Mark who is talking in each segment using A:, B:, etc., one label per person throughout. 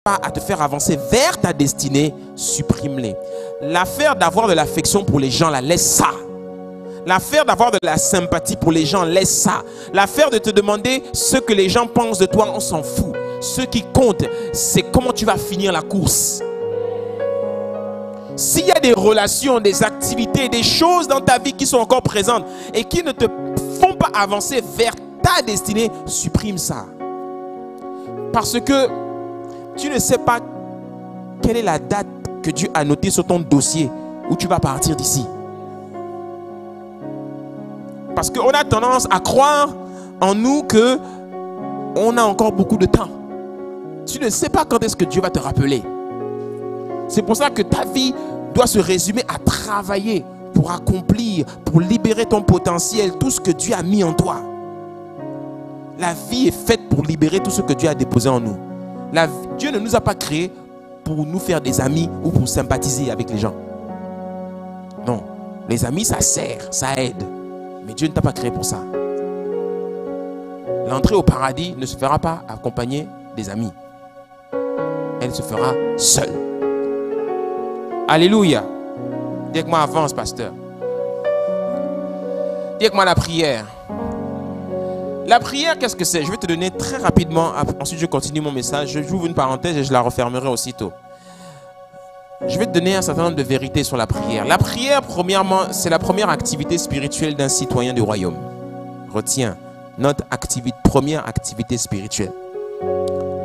A: pas à te faire avancer vers ta destinée, supprime-les. L'affaire d'avoir de l'affection pour les gens, laisse ça. L'affaire d'avoir de la sympathie pour les gens, laisse ça. L'affaire de te demander ce que les gens pensent de toi, on s'en fout. Ce qui compte, c'est comment tu vas finir la course. S'il y a des relations, des activités, des choses dans ta vie qui sont encore présentes et qui ne te font pas avancer vers ta destinée, supprime ça. Parce que tu ne sais pas quelle est la date que Dieu a notée sur ton dossier où tu vas partir d'ici. Parce qu'on a tendance à croire en nous que on a encore beaucoup de temps. Tu ne sais pas quand est-ce que Dieu va te rappeler. C'est pour ça que ta vie doit se résumer à travailler pour accomplir, pour libérer ton potentiel, tout ce que Dieu a mis en toi. La vie est faite pour libérer tout ce que Dieu a déposé en nous. Dieu ne nous a pas créés pour nous faire des amis ou pour sympathiser avec les gens. Non, les amis ça sert, ça aide. Mais Dieu ne t'a pas créé pour ça. L'entrée au paradis ne se fera pas accompagnée des amis. Elle se fera seule. Alléluia. Dis avec moi, avance, pasteur. Dis avec moi la prière. La prière, qu'est-ce que c'est? Je vais te donner très rapidement, ensuite je continue mon message. J'ouvre une parenthèse et je la refermerai aussitôt. Je vais te donner un certain nombre de vérités sur la prière. La prière, premièrement, c'est la première activité spirituelle d'un citoyen du royaume. Retiens, notre première activité spirituelle.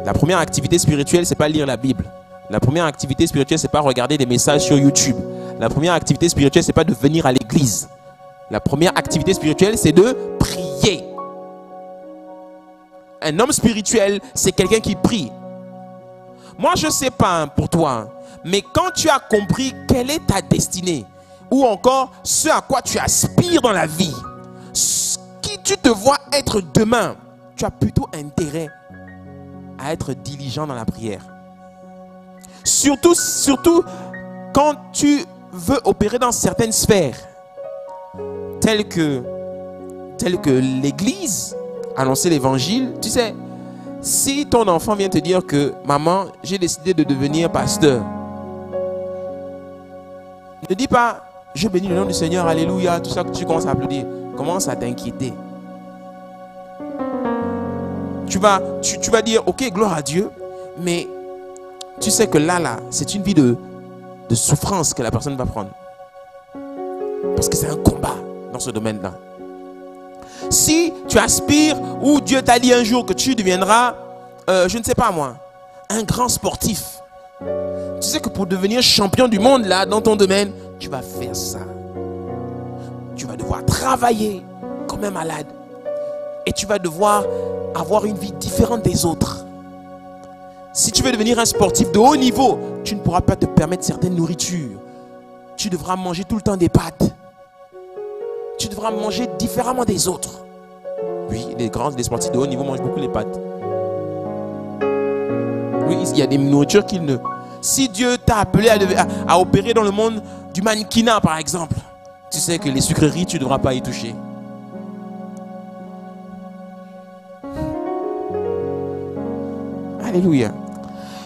A: La première activité spirituelle, c'est pas lire la Bible. La première activité spirituelle, c'est pas regarder des messages sur YouTube. La première activité spirituelle, c'est pas de venir à l'église. La première activité spirituelle, c'est de prier. Un homme spirituel, c'est quelqu'un qui prie. Moi, je ne sais pas pour toi, mais quand tu as compris quelle est ta destinée, ou encore ce à quoi tu aspires dans la vie, qui tu te vois être demain, tu as plutôt intérêt à être diligent dans la prière. Surtout quand tu veux opérer dans certaines sphères, telles que l'église, annoncer l'évangile. Tu sais, si ton enfant vient te dire que maman, j'ai décidé de devenir pasteur, ne dis pas je bénis le nom du Seigneur, alléluia, tout ça que tu commences à applaudir. Commence à t'inquiéter. Tu vas dire ok, gloire à Dieu, mais tu sais que là, c'est une vie de souffrance que la personne va prendre. Parce que c'est un combat dans ce domaine-là. Si tu aspires ou Dieu t'a dit un jour que tu deviendras, je ne sais pas moi, un grand sportif. Tu sais que pour devenir champion du monde là, dans ton domaine, tu vas faire ça. Tu vas devoir travailler comme un malade. Et tu vas devoir avoir une vie différente des autres. Si tu veux devenir un sportif de haut niveau, tu ne pourras pas te permettre certaines nourritures. Tu devras manger tout le temps des pâtes. Tu devras manger différemment des autres. Oui, les sportifs de haut niveau mangent beaucoup les pâtes. Oui, il y a des nourritures qu'ils ne... Si Dieu t'a appelé à opérer dans le monde du mannequinat, par exemple, tu sais que les sucreries, tu ne devras pas y toucher. Alléluia.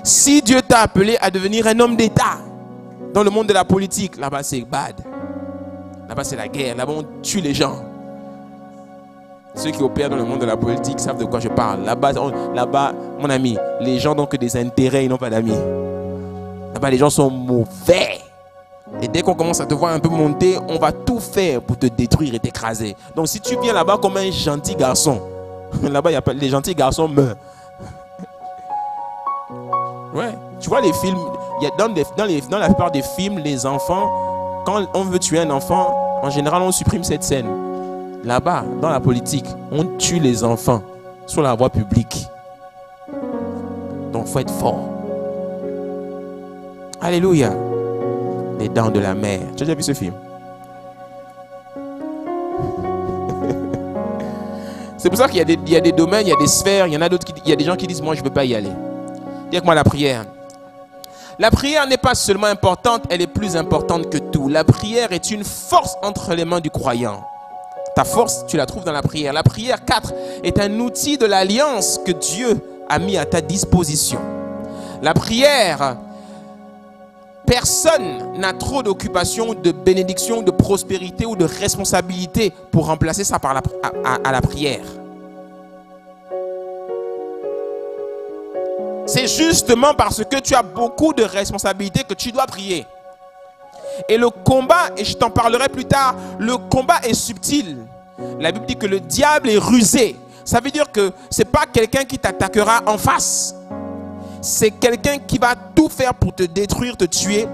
A: Si Dieu t'a appelé à devenir un homme d'État dans le monde de la politique, là-bas c'est bad. Là-bas c'est la guerre, là-bas on tue les gens. Ceux qui opèrent dans le monde de la politique savent de quoi je parle. Là-bas, mon ami, les gens n'ont que des intérêts, ils n'ont pas d'amis. Là-bas, les gens sont mauvais. Et dès qu'on commence à te voir un peu monter, on va tout faire pour te détruire et t'écraser. Donc si tu viens là-bas comme un gentil garçon, là-bas, les gentils garçons meurent. Ouais, tu vois les films, dans la plupart des films, les enfants, quand on veut tuer un enfant, en général, on supprime cette scène. Là-bas, dans la politique, on tue les enfants sur la voie publique. Donc, il faut être fort. Alléluia. Les dents de la mer. Tu as déjà vu ce film? C'est pour ça qu'il y a des domaines, il y a des sphères, il y en a d'autres, il y a des gens qui disent, moi, je ne veux pas y aller. Dis avec moi la prière. La prière n'est pas seulement importante, elle est plus importante que tout. La prière est une force entre les mains du croyant. Ta force, tu la trouves dans la prière. La prière 4 est un outil de l'alliance que Dieu a mis à ta disposition. La prière, personne n'a trop d'occupation, de bénédiction, de prospérité ou de responsabilité pour remplacer ça par la prière. C'est justement parce que tu as beaucoup de responsabilités que tu dois prier. Et le combat, et je t'en parlerai plus tard, le combat est subtil. La Bible dit que le diable est rusé. Ça veut dire que ce n'est pas quelqu'un qui t'attaquera en face. C'est quelqu'un qui va tout faire pour te détruire, te tuer,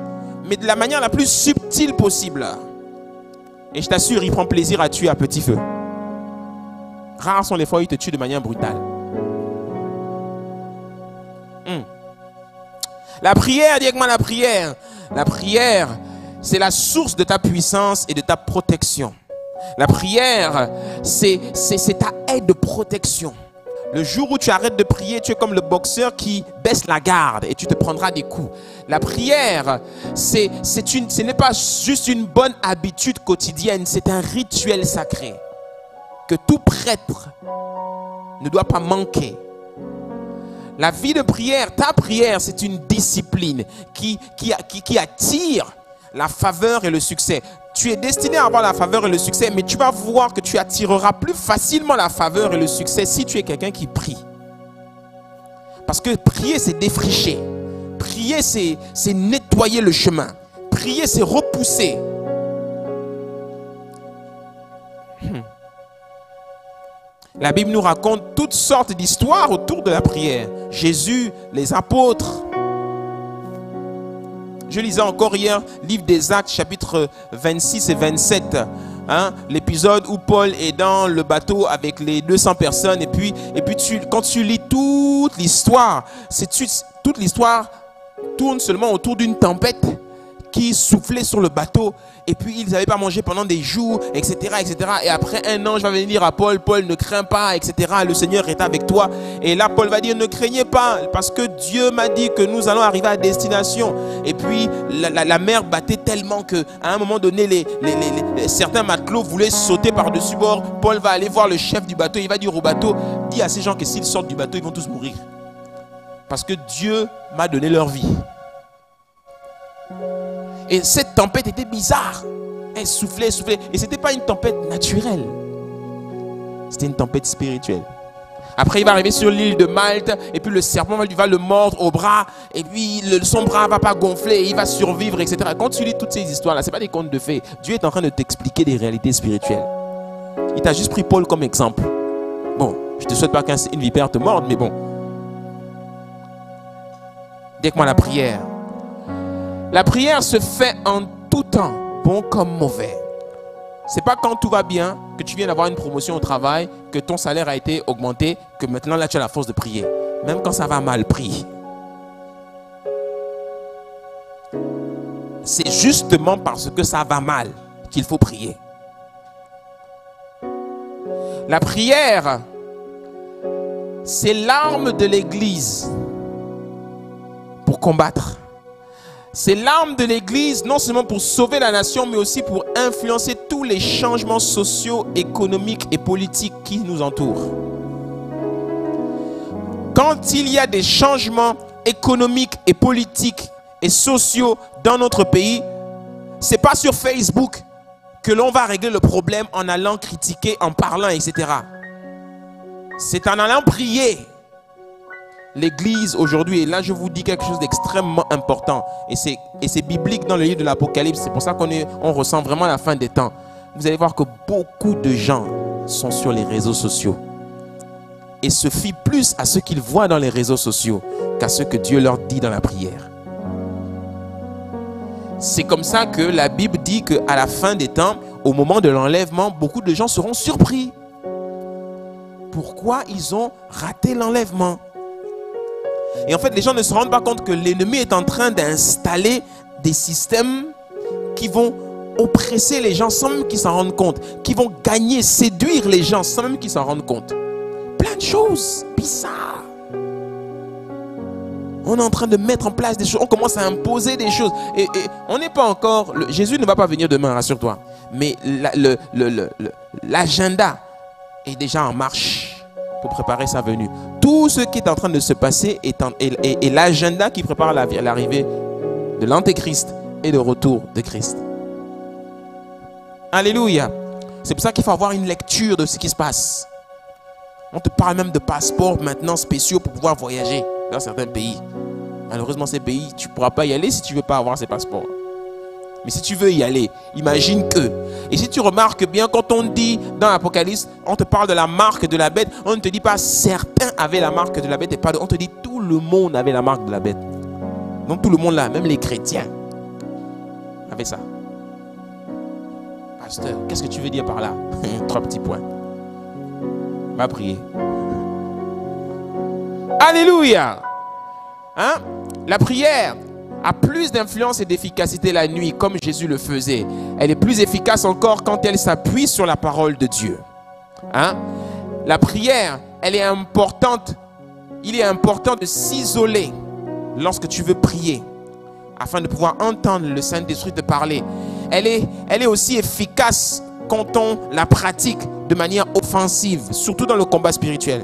A: mais de la manière la plus subtile possible. Et je t'assure, il prend plaisir à tuer à petit feu. Rares sont les fois où il te tue de manière brutale. La prière, dis avec moi la prière. La prière, c'est la source de ta puissance et de ta protection. La prière, c'est ta aide de protection. Le jour où tu arrêtes de prier, tu es comme le boxeur qui baisse la garde et tu te prendras des coups. La prière, ce n'est pas juste une bonne habitude quotidienne, c'est un rituel sacré que tout prêtre ne doit pas manquer. La vie de prière, ta prière, c'est une discipline qui attire la faveur et le succès. Tu es destiné à avoir la faveur et le succès, mais tu vas voir que tu attireras plus facilement la faveur et le succès si tu es quelqu'un qui prie. Parce que prier, c'est défricher. Prier, c'est nettoyer le chemin. Prier, c'est repousser. La Bible nous raconte toutes sortes d'histoires autour de la prière. Jésus, les apôtres. Je lisais encore hier, livre des Actes, chapitre 26 et 27. L'épisode où Paul est dans le bateau avec les 200 personnes. Et puis quand tu lis toute l'histoire, toute l'histoire tourne seulement autour d'une tempête qui soufflait sur le bateau. Et puis ils n'avaient pas mangé pendant des jours, etc., etc. Et après un ange va venir à Paul. Paul, ne crains pas, etc. Le Seigneur est avec toi. Et là, Paul va dire, ne craignez pas, parce que Dieu m'a dit que nous allons arriver à destination. Et puis la mer battait tellement qu'à un moment donné, certains matelots voulaient sauter par-dessus bord. Paul va aller voir le chef du bateau. Il va dire au bateau, dis à ces gens que s'ils sortent du bateau, ils vont tous mourir. Parce que Dieu m'a donné leur vie. Et cette tempête était bizarre. Elle soufflait, soufflait. Et ce n'était pas une tempête naturelle. C'était une tempête spirituelle. Après, il va arriver sur l'île de Malte. Et puis le serpent va le mordre au bras. Et puis son bras ne va pas gonfler. Il va survivre, etc. Quand tu lis toutes ces histoires-là, ce n'est pas des contes de fées. Dieu est en train de t'expliquer des réalités spirituelles. Il t'a juste pris Paul comme exemple. Bon, je ne te souhaite pas qu'une vipère te morde, mais bon. Dis avec moi la prière. La prière se fait en tout temps, bon comme mauvais. Ce n'est pas quand tout va bien, que tu viens d'avoir une promotion au travail, que ton salaire a été augmenté, que maintenant là tu as la force de prier. Même quand ça va mal, prie. C'est justement parce que ça va mal qu'il faut prier. La prière, c'est l'arme de l'Église pour combattre. C'est l'arme de l'Église non seulement pour sauver la nation, mais aussi pour influencer tous les changements sociaux, économiques et politiques qui nous entourent. Quand il y a des changements économiques et politiques et sociaux dans notre pays, ce n'est pas sur Facebook que l'on va régler le problème en allant critiquer, en parlant, etc. C'est en allant prier. L'Église aujourd'hui, et là je vous dis quelque chose d'extrêmement important, et c'est biblique dans le livre de l'Apocalypse, c'est pour ça qu'on ressent vraiment la fin des temps. Vous allez voir que beaucoup de gens sont sur les réseaux sociaux et se fient plus à ce qu'ils voient dans les réseaux sociaux qu'à ce que Dieu leur dit dans la prière. C'est comme ça que la Bible dit qu'à la fin des temps, au moment de l'enlèvement, beaucoup de gens seront surpris. Pourquoi ils ont raté l'enlèvement? Et en fait, les gens ne se rendent pas compte que l'ennemi est en train d'installer des systèmes qui vont oppresser les gens sans même qu'ils s'en rendent compte, qui vont gagner, séduire les gens sans même qu'ils s'en rendent compte. Plein de choses bizarres. On est en train de mettre en place des choses, on commence à imposer des choses. Et on n'est pas encore... Jésus ne va pas venir demain, rassure-toi. Mais l'agenda est déjà en marche. pour préparer sa venue. Tout ce qui est en train de se passer est l'agenda qui prépare l'arrivée de l'Antéchrist et le retour de Christ. Alléluia. C'est pour ça qu'il faut avoir une lecture de ce qui se passe. On te parle même de passeports maintenant spéciaux pour pouvoir voyager dans certains pays. Malheureusement, ces pays, tu ne pourras pas y aller si tu ne veux pas avoir ces passeports. Mais si tu veux y aller, imagine que. Et si tu remarques bien, quand on dit dans l'Apocalypse, on te parle de la marque de la bête, on ne te dit pas certains avaient la marque de la bête, et pas on te dit tout le monde avait la marque de la bête. Donc tout le monde là, même les chrétiens, avaient ça. Pasteur, qu'est-ce que tu veux dire par là? 3 petits points. Va prier. Alléluia. Hein? La prière a plus d'influence et d'efficacité la nuit, comme Jésus le faisait. Elle est plus efficace encore quand elle s'appuie sur la parole de Dieu. Hein? La prière, elle est importante. Il est important de s'isoler lorsque tu veux prier, afin de pouvoir entendre le Saint-Esprit te parler. Elle est aussi efficace quand on la pratique de manière offensive, surtout dans le combat spirituel.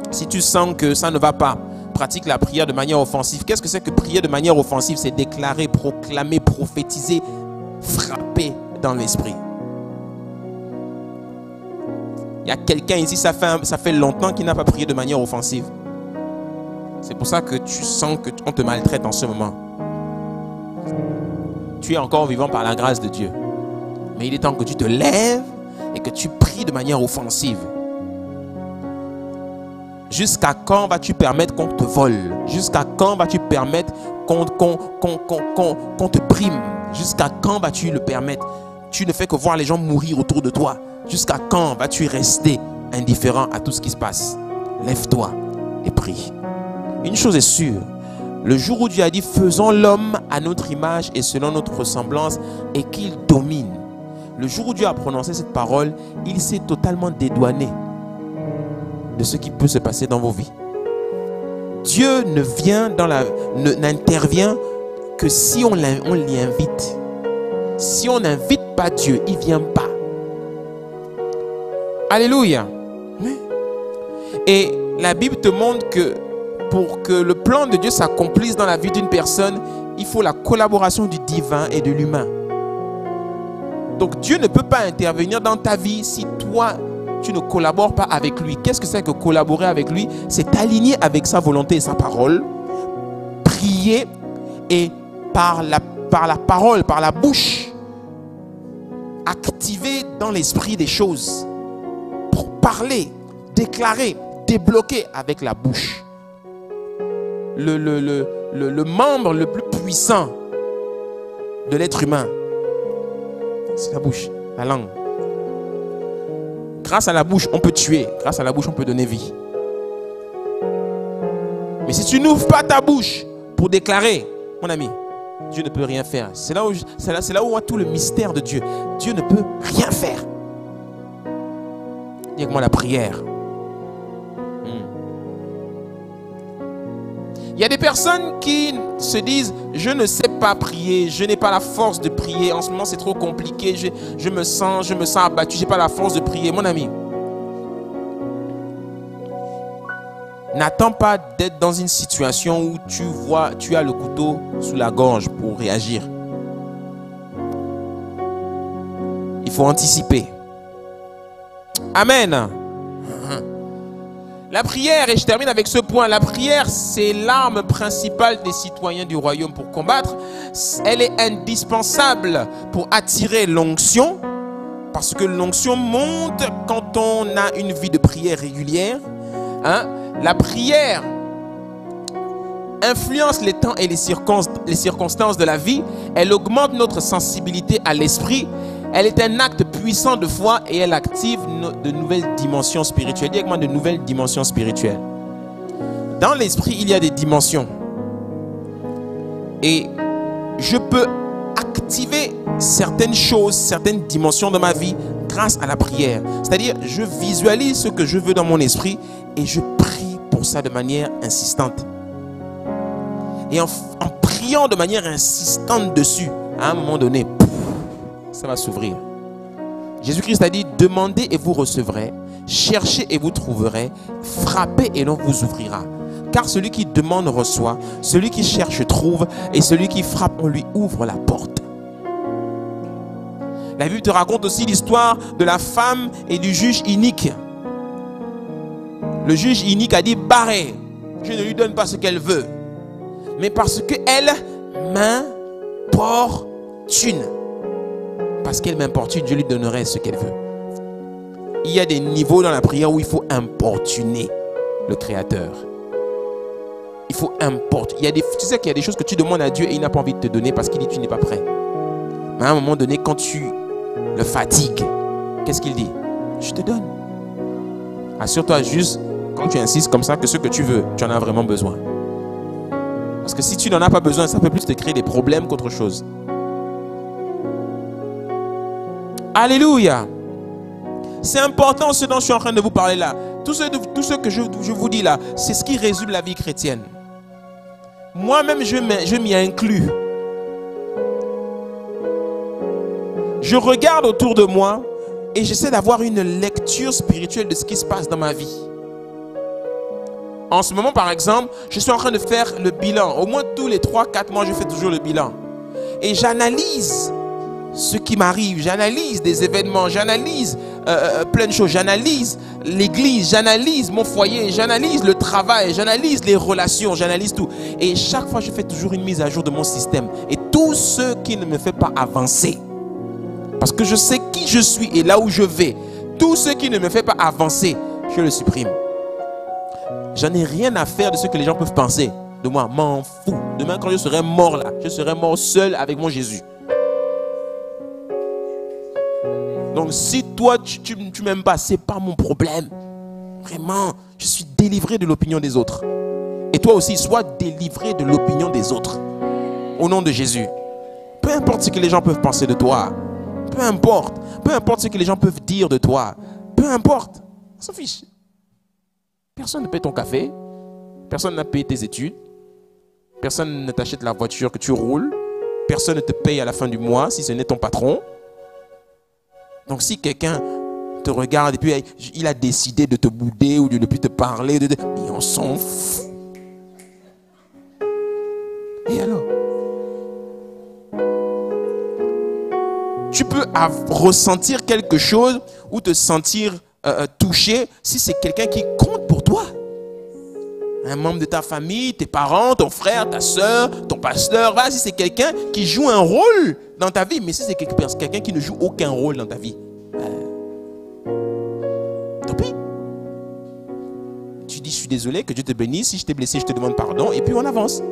A: Si tu sens que ça ne va pas, pratique la prière de manière offensive. Qu'est-ce que c'est que prier de manière offensive? C'est déclarer, proclamer, prophétiser, frapper dans l'esprit. Il y a quelqu'un ici, ça fait longtemps qu'il n'a pas prié de manière offensive. C'est pour ça que tu sens qu'on te maltraite en ce moment. Tu es encore vivant par la grâce de Dieu. Mais il est temps que tu te lèves et que tu pries de manière offensive. Jusqu'à quand vas-tu permettre qu'on te vole? Jusqu'à quand vas-tu permettre qu'on te brime? Jusqu'à quand vas-tu le permettre? Tu ne fais que voir les gens mourir autour de toi. Jusqu'à quand vas-tu rester indifférent à tout ce qui se passe? Lève-toi et prie. Une chose est sûre, le jour où Dieu a dit « Faisons l'homme à notre image et selon notre ressemblance et qu'il domine », le jour où Dieu a prononcé cette parole, il s'est totalement dédouané de ce qui peut se passer dans vos vies. Dieu n'intervient que si on l'y invite. Si on n'invite pas Dieu, il ne vient pas. Alléluia. Et la Bible te montre que pour que le plan de Dieu s'accomplisse dans la vie d'une personne, il faut la collaboration du divin et de l'humain. Donc Dieu ne peut pas intervenir dans ta vie si toi, tu ne collabores pas avec lui. Qu'est-ce que c'est que collaborer avec lui? C'est t'aligner avec sa volonté et sa parole, prier et par la parole, par la bouche, activer dans l'esprit des choses pour parler, déclarer, débloquer avec la bouche. Le membre le plus puissant de l'être humain, c'est la bouche, la langue. Grâce à la bouche, on peut tuer. Grâce à la bouche, on peut donner vie. Mais si tu n'ouvres pas ta bouche pour déclarer, mon ami, Dieu ne peut rien faire. C'est là où on voit tout le mystère de Dieu. Dieu ne peut rien faire. Dis avec moi la prière. Il y a des personnes qui se disent « Je ne sais pas prier, je n'ai pas la force de prier. En ce moment, c'est trop compliqué. Je me sens abattu, je n'ai pas la force de prier. » Mon ami, n'attends pas d'être dans une situation où tu as le couteau sous la gorge pour réagir. Il faut anticiper. Amen. La prière, et je termine avec ce point, la prière, c'est l'arme principale des citoyens du royaume pour combattre. Elle est indispensable pour attirer l'onction, parce que l'onction monte quand on a une vie de prière régulière. La prière influence les temps et les circonstances de la vie. Elle augmente notre sensibilité à l'esprit. Elle est un acte puissant de foi et elle active de nouvelles dimensions spirituelles. Dis avec moi de nouvelles dimensions spirituelles. Dans l'esprit, il y a des dimensions. Et je peux activer certaines choses, certaines dimensions de ma vie grâce à la prière. C'est-à-dire, je visualise ce que je veux dans mon esprit et je prie pour ça de manière insistante. Et en priant de manière insistante dessus, à un moment donné, ça va s'ouvrir. Jésus-Christ a dit, demandez et vous recevrez, Cherchez et vous trouverez. Frappez et l'on vous ouvrira. Car celui qui demande reçoit, celui qui cherche trouve, et celui qui frappe, on lui ouvre la porte. La Bible te raconte aussi l'histoire de la femme et du juge inique. Le juge inique a dit, barrez, je ne lui donne pas ce qu'elle veut. Mais parce qu'elle m'importune. Parce qu'elle m'importune, je lui donnerai ce qu'elle veut. Il y a des niveaux dans la prière où il faut importuner le Créateur. Il faut importuner. Tu sais qu'il y a des choses que tu demandes à Dieu et il n'a pas envie de te donner parce qu'il dit tu n'es pas prêt. Mais à un moment donné, quand tu le fatigues, qu'est-ce qu'il dit? Je te donne. Assure-toi juste, quand tu insistes comme ça, que ce que tu veux, tu en as vraiment besoin. Parce que si tu n'en as pas besoin, ça peut plus te créer des problèmes qu'autre chose. Alléluia. C'est important ce dont je suis en train de vous parler là. Tout ce que je vous dis là, c'est ce qui résume la vie chrétienne. Moi-même, je m'y inclus. Je regarde autour de moi et j'essaie d'avoir une lecture spirituelle de ce qui se passe dans ma vie. En ce moment, par exemple, je suis en train de faire le bilan. Au moins tous les 3-4 mois, je fais toujours le bilan. Et j'analyse ce qui m'arrive. J'analyse des événements. J'analyse plein de choses. J'analyse l'église. J'analyse mon foyer. J'analyse le travail. J'analyse les relations. J'analyse tout. Et chaque fois, je fais toujours une mise à jour de mon système. Et tout ce qui ne me fait pas avancer, parce que je sais qui je suis et là où je vais, tout ce qui ne me fait pas avancer, je le supprime. J'en ai rien à faire de ce que les gens peuvent penser de moi. M'en fous. Demain, quand je serai mort là, je serai mort seul avec mon Jésus. Donc, si toi, tu m'aimes pas, c'est pas mon problème. Vraiment, je suis délivré de l'opinion des autres. Et toi aussi, sois délivré de l'opinion des autres. Au nom de Jésus. Peu importe ce que les gens peuvent penser de toi. Peu importe. Peu importe ce que les gens peuvent dire de toi. Peu importe. On s'en fiche. Personne ne paie ton café. Personne n'a payé tes études. Personne ne t'achète la voiture que tu roules. Personne ne te paye à la fin du mois si ce n'est ton patron. Donc si quelqu'un te regarde et puis il a décidé de te bouder ou de ne plus te parler, mais on s'en fout. Et alors? Tu peux ressentir quelque chose ou te sentir touché si c'est quelqu'un qui compte pour toi. Un membre de ta famille, tes parents, ton frère, ta soeur, ton pasteur. Voilà, si c'est quelqu'un qui joue un rôle dans ta vie. Mais si c'est quelqu'un qui ne joue aucun rôle dans ta vie, tant pis. Tu dis je suis désolé, que Dieu te bénisse. Si je t'ai blessé, je te demande pardon. Et puis on avance.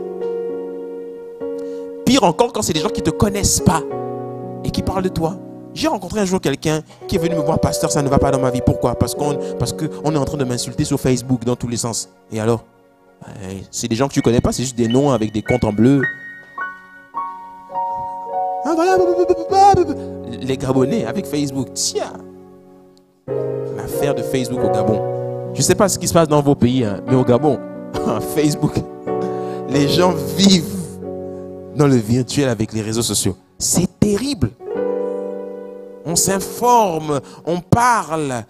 A: Pire encore quand c'est des gens qui ne te connaissent pas et qui parlent de toi. J'ai rencontré un jour quelqu'un qui est venu me voir, pasteur, ça ne va pas dans ma vie. Pourquoi? Parce qu'on est en train de m'insulter sur Facebook dans tous les sens. Et alors? C'est des gens que tu ne connais pas, c'est juste des noms avec des comptes en bleu. Ah, voilà. Les Gabonais avec Facebook. Tiens, l'affaire de Facebook au Gabon. Je ne sais pas ce qui se passe dans vos pays, hein, mais au Gabon, Facebook, les gens vivent dans le virtuel avec les réseaux sociaux. C'est terrible. On s'informe, on parle,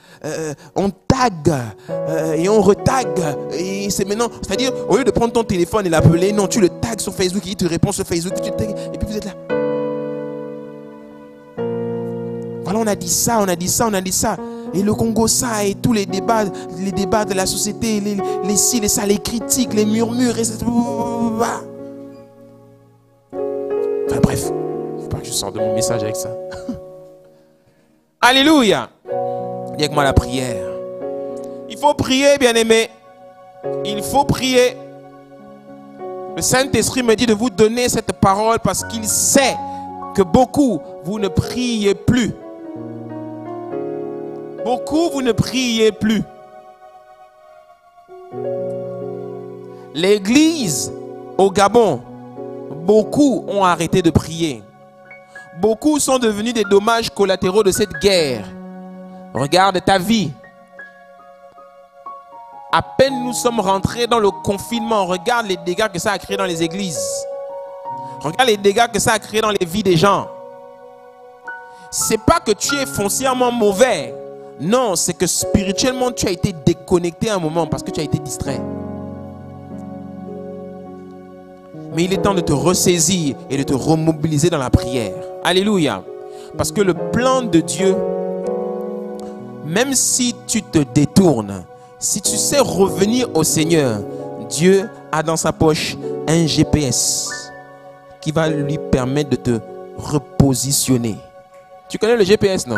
A: on tag et on retag. Et c'est maintenant, c'est-à-dire, au lieu de prendre ton téléphone et l'appeler, non, tu le tags sur Facebook, il te répond sur Facebook, tu tags, et puis vous êtes là. Voilà, on a dit ça, on a dit ça, on a dit ça. Et le Congo, ça, et tous les débats de la société, les ci, les ça, les critiques, les murmures, et enfin, bref, il ne faut pas que je sorte de mon message avec ça. Alléluia. Dis avec moi la prière. Il faut prier, bien-aimé. Il faut prier. Le Saint-Esprit me dit de vous donner cette parole parce qu'il sait que beaucoup, vous ne priez plus. Beaucoup, vous ne priez plus. L'église au Gabon, beaucoup ont arrêté de prier. Beaucoup sont devenus des dommages collatéraux de cette guerre. Regarde ta vie. À peine nous sommes rentrés dans le confinement, regarde les dégâts que ça a créé dans les églises. Regarde les dégâts que ça a créé dans les vies des gens. C'est pas que tu es foncièrement mauvais. Non, c'est que spirituellement, tu as été déconnecté à un moment parce que tu as été distrait. Mais il est temps de te ressaisir et de te remobiliser dans la prière. Alléluia. Parce que le plan de Dieu, même si tu te détournes, si tu sais revenir au Seigneur, Dieu a dans sa poche un GPS qui va lui permettre de te repositionner. Tu connais le GPS, non?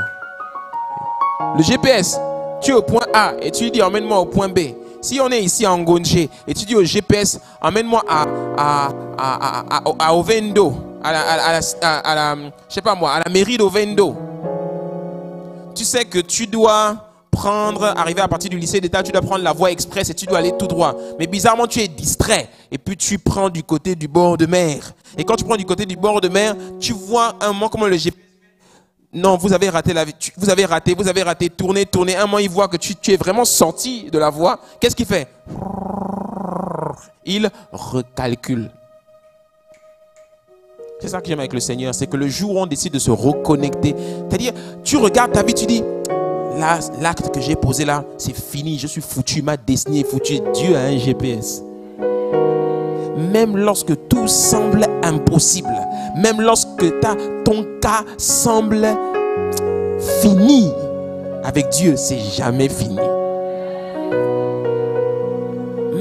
A: Le GPS, tu es au point A et tu lui dis emmène-moi au point B. Si on est ici en Ngonje et tu dis au GPS emmène-moi à Ovendo, je sais pas moi, à la mairie d'Ovendo. Tu sais que tu dois arriver à partir du lycée d'État, tu dois prendre la voie express et tu dois aller tout droit. Mais bizarrement, tu es distrait et puis tu prends du côté du bord de mer. Et quand tu prends du côté du bord de mer, tu vois un moment comment le GPS... Non, vous avez raté la vie. Vous avez raté, tournez. Un moment, il voit que tu es vraiment sorti de la voie. Qu'est-ce qu'il fait? Il recalcule. C'est ça que j'aime avec le Seigneur, c'est que le jour où on décide de se reconnecter, c'est-à-dire, tu regardes ta vie, tu dis, là, l'acte que j'ai posé là, c'est fini, je suis foutu, ma destinée est foutue. Dieu a un GPS. Même lorsque tout semble impossible, même lorsque ton cas semble fini, avec Dieu, c'est jamais fini.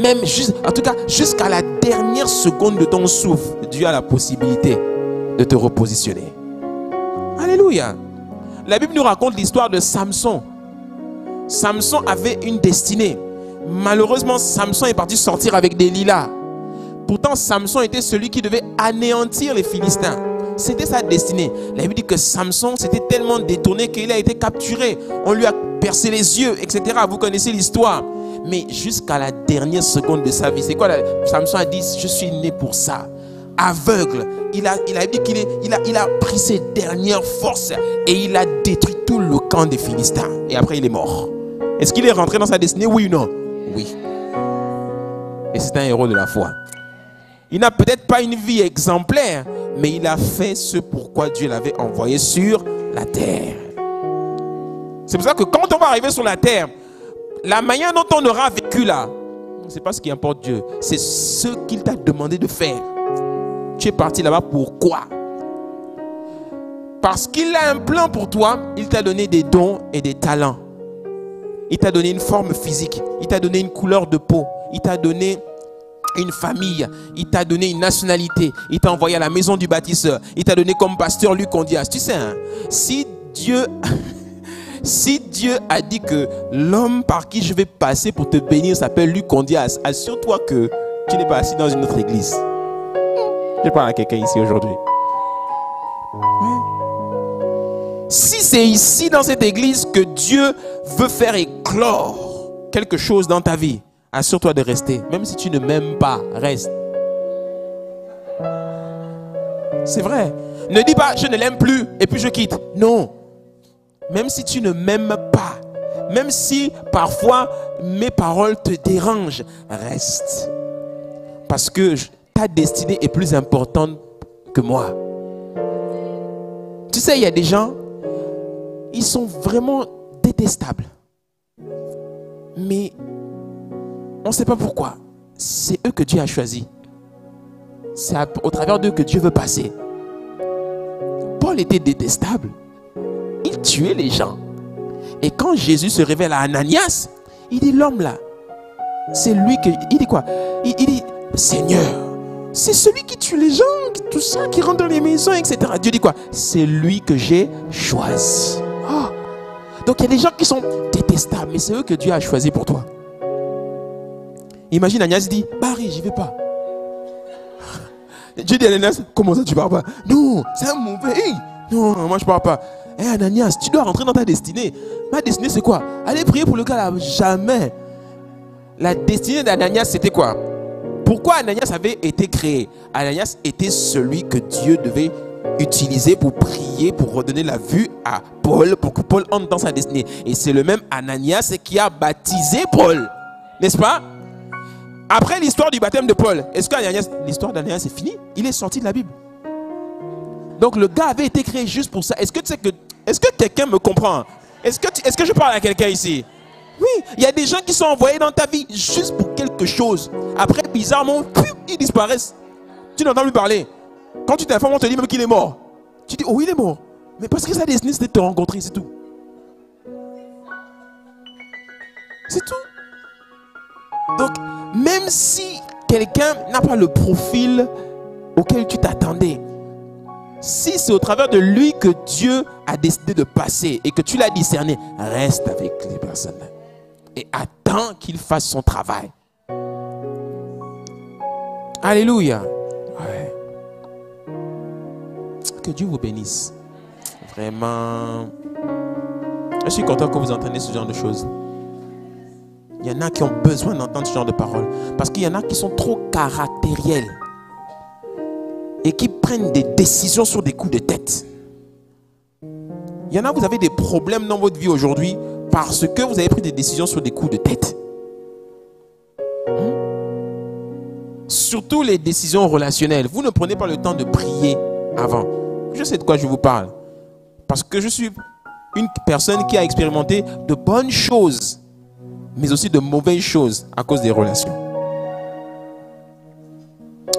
A: Même en tout cas, jusqu'à la dernière seconde de ton souffle, Dieu a la possibilité de te repositionner. Alléluia. La Bible nous raconte l'histoire de Samson. Samson avait une destinée. Malheureusement, Samson est parti sortir avec des lilas. Pourtant, Samson était celui qui devait anéantir les Philistins. C'était sa destinée. La Bible dit que Samson s'était tellement détourné qu'il a été capturé. On lui a percé les yeux, etc. Vous connaissez l'histoire. Mais jusqu'à la dernière seconde de sa vie, c'est quoi? Samson a dit, je suis né pour ça. Aveugle. Il a dit qu'il a pris ses dernières forces et il a détruit tout le camp des Philistins. Et après, il est mort. Est-ce qu'il est rentré dans sa destinée? Oui ou non? Oui. Et c'est un héros de la foi. Il n'a peut-être pas une vie exemplaire, mais il a fait ce pourquoi Dieu l'avait envoyé sur la terre. C'est pour ça que quand on va arriver sur la terre, la manière dont on aura vécu là, ce n'est pas ce qui importe Dieu. C'est ce qu'il t'a demandé de faire. Tu es parti là-bas pourquoi? Parce qu'il a un plan pour toi. Il t'a donné des dons et des talents. Il t'a donné une forme physique. Il t'a donné une couleur de peau. Il t'a donné une famille. Il t'a donné une nationalité. Il t'a envoyé à la maison du bâtisseur. Il t'a donné comme pasteur Luc Ondias. Tu sais, hein, si Dieu a dit que l'homme par qui je vais passer pour te bénir s'appelle Luc Ondias, assure-toi que tu n'es pas assis dans une autre église. Je parle à quelqu'un ici aujourd'hui. Oui. Si c'est ici dans cette église que Dieu veut faire éclore quelque chose dans ta vie, assure-toi de rester. Même si tu ne m'aimes pas, reste. C'est vrai. Ne dis pas je ne l'aime plus et puis je quitte. Non. Même si tu ne m'aimes pas, même si parfois mes paroles te dérangent, reste. Parce que ta destinée est plus importante que moi. Tu sais, il y a des gens, ils sont vraiment détestables. Mais on ne sait pas pourquoi. C'est eux que Dieu a choisis. C'est au travers d'eux que Dieu veut passer. Paul était détestable. Il tuait les gens. Et quand Jésus se révèle à Ananias, il dit l'homme là, c'est lui que... Il dit quoi? Il dit, Seigneur, c'est celui qui tue les gens, tout ça, qui rentre dans les maisons, etc. Dieu dit quoi? C'est lui que j'ai choisi. Oh. Donc il y a des gens qui sont détestables, mais c'est eux que Dieu a choisi pour toi. Imagine Ananias dit, Barry, j'y vais pas. Dieu dit à Ananias, comment ça tu pars pas? Non, c'est un mauvais. Hey. Non, moi je pars pas. Hé Ananias, tu dois rentrer dans ta destinée. Ma destinée c'est quoi? Aller prier pour le gars là? Jamais. La destinée d'Ananias c'était quoi? Pourquoi Ananias avait été créé? Ananias était celui que Dieu devait utiliser pour prier, pour redonner la vue à Paul, pour que Paul entre dans sa destinée. Et c'est le même Ananias qui a baptisé Paul. N'est-ce pas? Après l'histoire du baptême de Paul, est-ce que l'histoire d'Ananias est finie? Il est sorti de la Bible. Donc le gars avait été créé juste pour ça. Est-ce que quelqu'un me comprend? Est-ce que je parle à quelqu'un ici? Oui, il y a des gens qui sont envoyés dans ta vie juste pour quelque chose. Après, bizarrement, ils disparaissent. Tu n'entends plus parler. Quand tu t'informes, on te dit même qu'il est mort. Tu dis, oh, il est mort. Mais parce que sa destinée, c'était de te rencontrer, c'est tout. C'est tout. Donc, même si quelqu'un n'a pas le profil auquel tu t'attendais, si c'est au travers de lui que Dieu a décidé de passer et que tu l'as discerné, reste avec les personnes et attends qu'il fasse son travail. Alléluia. Ouais. Que Dieu vous bénisse. Vraiment. Je suis content que vous entendez ce genre de choses. Il y en a qui ont besoin d'entendre ce genre de paroles. Parce qu'il y en a qui sont trop caractériels. Et qui prennent des décisions sur des coups de tête. Il y en a, vous avez des problèmes dans votre vie aujourd'hui parce que vous avez pris des décisions sur des coups de tête. Surtout les décisions relationnelles. Vous ne prenez pas le temps de prier avant. Je sais de quoi je vous parle. Parce que je suis une personne qui a expérimenté de bonnes choses, mais aussi de mauvaises choses à cause des relations.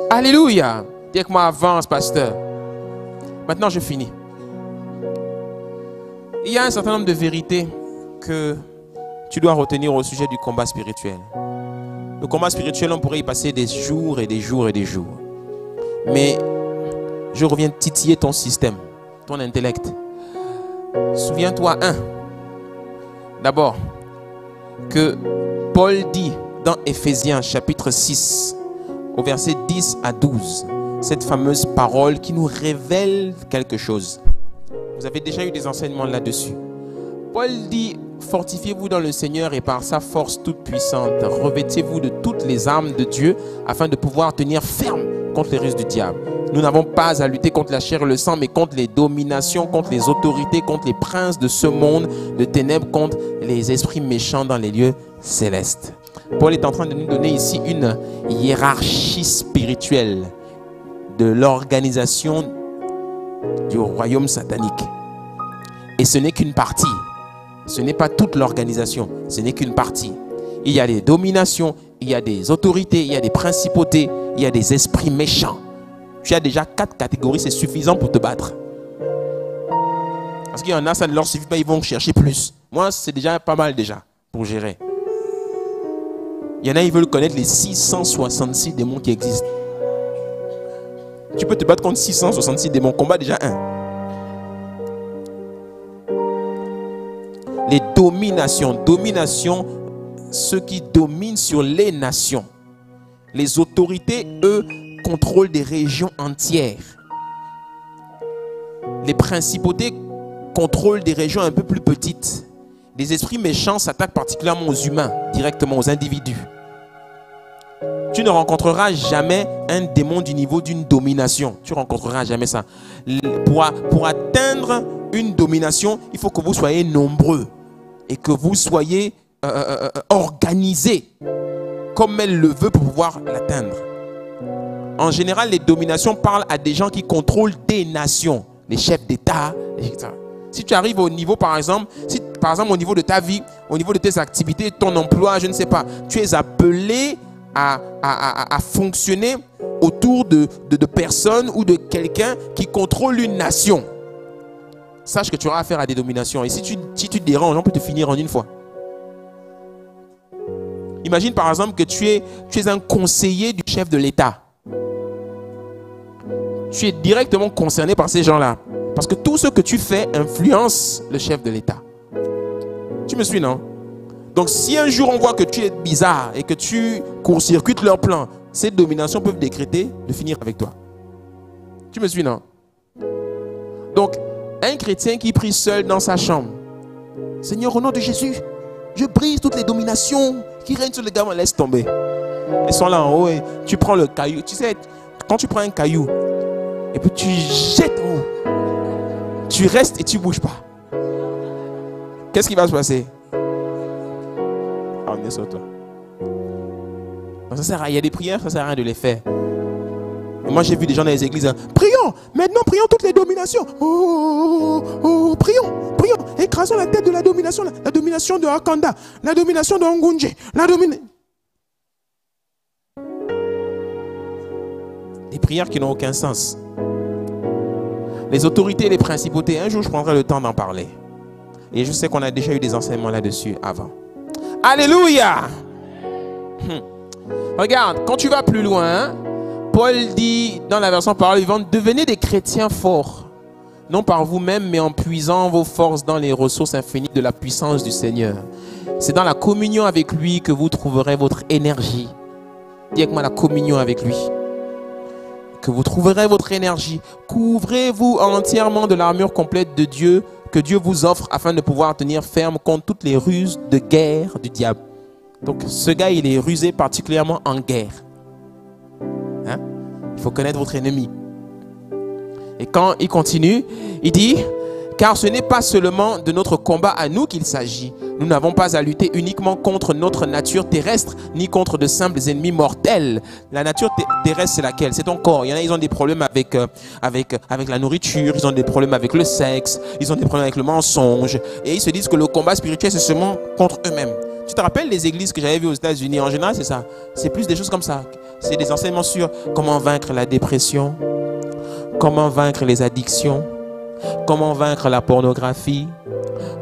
A: Alléluia. Dis avec moi, avance, pasteur. Maintenant, je finis. Il y a un certain nombre de vérités que tu dois retenir au sujet du combat spirituel. Le combat spirituel, on pourrait y passer des jours et des jours et des jours. Mais je reviens titiller ton système, ton intellect. Souviens-toi, d'abord, que Paul dit dans Éphésiens chapitre 6, au verset 10 à 12, cette fameuse parole qui nous révèle quelque chose. Vous avez déjà eu des enseignements là-dessus. Paul dit, fortifiez-vous dans le Seigneur et par sa force toute puissante, revêtez-vous de toutes les armes de Dieu afin de pouvoir tenir ferme contre les ruses du diable. Nous n'avons pas à lutter contre la chair et le sang, mais contre les dominations, contre les autorités, contre les princes de ce monde de ténèbres, contre les esprits méchants dans les lieux célestes. Paul est en train de nous donner ici une hiérarchie spirituelle de l'organisation du royaume satanique. Et ce n'est qu'une partie. Ce n'est pas toute l'organisation. Ce n'est qu'une partie. Il y a des dominations, il y a des autorités, il y a des principautés, il y a des esprits méchants. Tu as déjà 4 catégories, c'est suffisant pour te battre. Parce qu'il y en a, ça ne leur suffit pas, ils vont chercher plus. Moi, c'est déjà pas mal déjà pour gérer. Il y en a, ils veulent connaître les 666 démons qui existent. Tu peux te battre contre 666 démons. Combat déjà 1. Les dominations. Domination, ceux qui dominent sur les nations. Les autorités, eux, contrôlent des régions entières. Les principautés contrôlent des régions un peu plus petites. Les esprits méchants s'attaquent particulièrement aux humains, directement aux individus. Tu ne rencontreras jamais un démon du niveau d'une domination. Tu ne rencontreras jamais ça. Pour atteindre une domination, il faut que vous soyez nombreux et que vous soyez organisés comme elle le veut pour pouvoir l'atteindre. En général, les dominations parlent à des gens qui contrôlent des nations, les chefs d'État. Si tu arrives au niveau, par exemple, au niveau de ta vie, au niveau de tes activités, ton emploi, je ne sais pas, tu es appelé à fonctionner autour de personnes ou de quelqu'un qui contrôle une nation. Sache que tu auras affaire à des dominations. Et si tu te déranges, on peut te finir en une fois. Imagine par exemple que tu es un conseiller du chef de l'État. Tu es directement concerné par ces gens-là. Parce que tout ce que tu fais influence le chef de l'État. Tu me suis, non? Donc si un jour on voit que tu es bizarre et que tu court-circuites leur plan, ces dominations peuvent décréter de finir avec toi. Tu me suis, non? Donc, un chrétien qui prie seul dans sa chambre. Seigneur, au nom de Jésus, je brise toutes les dominations qui règnent sur les gamins. Laisse tomber. Ils sont là en haut et tu prends le caillou. Tu sais, quand tu prends un caillou et puis tu jettes en haut, tu restes et tu ne bouges pas. Qu'est-ce qui va se passer? Ah, on est sur toi. Il y a des prières, ça ne sert à rien de les faire. Et moi, j'ai vu des gens dans les églises. Prions, maintenant prions toutes les dominations. Oh, prions, prions. Écrasons la tête de la domination de Akanda, la domination de Ngunje, Des prières qui n'ont aucun sens. Les autorités et les principautés, un jour je prendrai le temps d'en parler. Et je sais qu'on a déjà eu des enseignements là-dessus avant. Alléluia! Regarde, quand tu vas plus loin, Paul dit dans la version parole vivante, devenez des chrétiens forts, non par vous-même, mais en puisant vos forces dans les ressources infinies de la puissance du Seigneur. C'est dans la communion avec lui que vous trouverez votre énergie. Dis avec moi, la communion avec lui. Que vous trouverez votre énergie. Couvrez-vous entièrement de l'armure complète de Dieu que Dieu vous offre afin de pouvoir tenir ferme contre toutes les ruses de guerre du diable. Donc ce gars, il est rusé particulièrement en guerre. Hein? Il faut connaître votre ennemi. Et quand il continue, il dit, car ce n'est pas seulement de notre combat à nous qu'il s'agit. Nous n'avons pas à lutter uniquement contre notre nature terrestre, ni contre de simples ennemis mortels. La nature terrestre, c'est laquelle? C'est ton corps. Il y en a, ils ont des problèmes avec la nourriture, ils ont des problèmes avec le sexe, ils ont des problèmes avec le mensonge. Et ils se disent que le combat spirituel, c'est seulement contre eux-mêmes. Tu te rappelles les églises que j'avais vues aux États-Unis? En général, c'est ça. C'est plus des choses comme ça. C'est des enseignements sur comment vaincre la dépression, comment vaincre les addictions, comment vaincre la pornographie,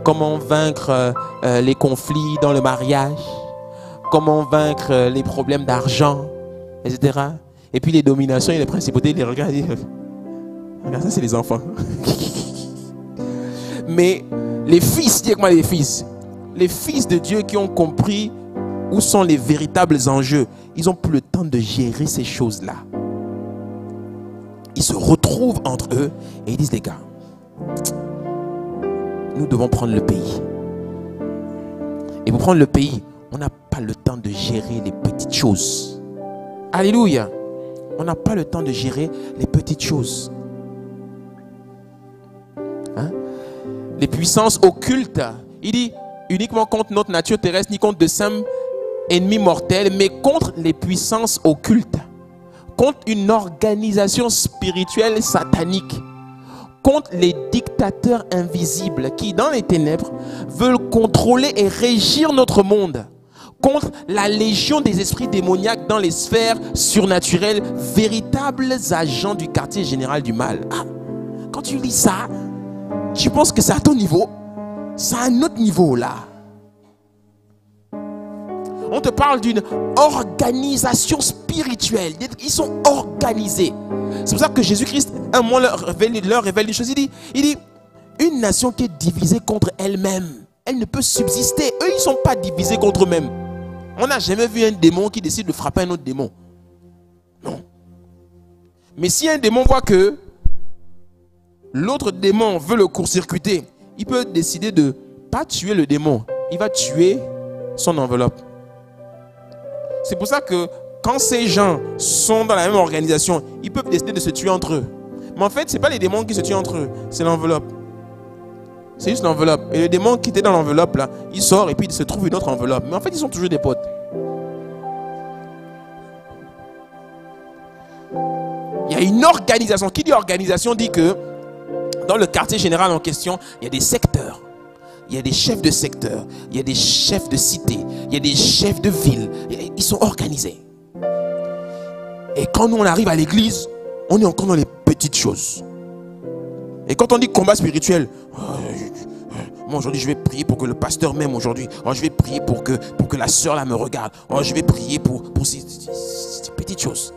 A: comment vaincre les conflits dans le mariage, comment vaincre les problèmes d'argent, etc. Et puis les dominations et les principautés, ils les regardent et disent, regarde, ça c'est les enfants. Mais les fils, dis avec moi les fils de Dieu qui ont compris où sont les véritables enjeux, ils n'ont plus le temps de gérer ces choses-là. Ils se retrouvent entre eux et ils disent, les gars, nous devons prendre le pays. Et pour prendre le pays, on n'a pas le temps de gérer les petites choses. Alléluia. On n'a pas le temps de gérer les petites choses. Hein? Les puissances occultes, il dit, uniquement contre notre nature terrestre, ni contre de simples ennemis mortels, mais contre les puissances occultes, contre une organisation spirituelle satanique, contre les dictateurs invisibles qui, dans les ténèbres, veulent contrôler et régir notre monde, contre la légion des esprits démoniaques dans les sphères surnaturelles, véritables agents du quartier général du mal. Ah, quand tu lis ça, tu penses que c'est à ton niveau? C'est à un autre niveau là. On te parle d'une organisation spirituelle. Ils sont organisés. C'est pour ça que Jésus-Christ, un moment, leur révèle des choses. Il dit, une nation qui est divisée contre elle-même, elle ne peut subsister. Eux, ils ne sont pas divisés contre eux-mêmes. On n'a jamais vu un démon qui décide de frapper un autre démon. Non. Mais si un démon voit que l'autre démon veut le court-circuiter, il peut décider de ne pas tuer le démon. Il va tuer son enveloppe. C'est pour ça que quand ces gens sont dans la même organisation, ils peuvent décider de se tuer entre eux. Mais en fait, ce n'est pas les démons qui se tuent entre eux, c'est l'enveloppe. C'est juste l'enveloppe. Et le démon qui était dans l'enveloppe, là, il sort et puis il se trouve une autre enveloppe. Mais en fait, ils sont toujours des potes. Il y a une organisation. Qui dit organisation dit que dans le quartier général en question, il y a des secteurs. Il y a des chefs de secteur, il y a des chefs de cité, il y a des chefs de ville. Ils sont organisés. Et quand nous on arrive à l'église, on est encore dans les petites choses. Et quand on dit combat spirituel, moi aujourd'hui je vais prier pour que le pasteur m'aime aujourd'hui. Je vais prier pour que la sœur là me regarde. Je vais prier pour ces petites choses.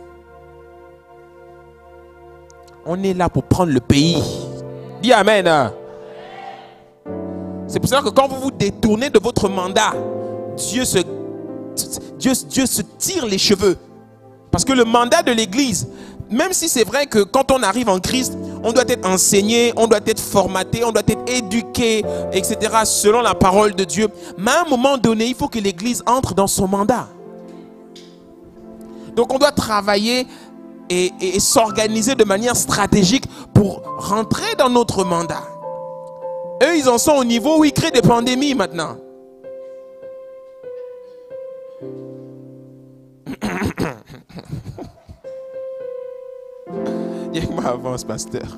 A: On est là pour prendre le pays. Dis amen. C'est pour ça que quand vous vous détournez de votre mandat, Dieu se tire les cheveux. Parce que le mandat de l'église, même si c'est vrai que quand on arrive en Christ, on doit être enseigné, on doit être formaté, on doit être éduqué, etc. selon la parole de Dieu. Mais à un moment donné, il faut que l'église entre dans son mandat. Donc on doit travailler et s'organiser de manière stratégique pour rentrer dans notre mandat. Eux, ils en sont au niveau où ils créent des pandémies maintenant. Il y a moi avance, pasteur.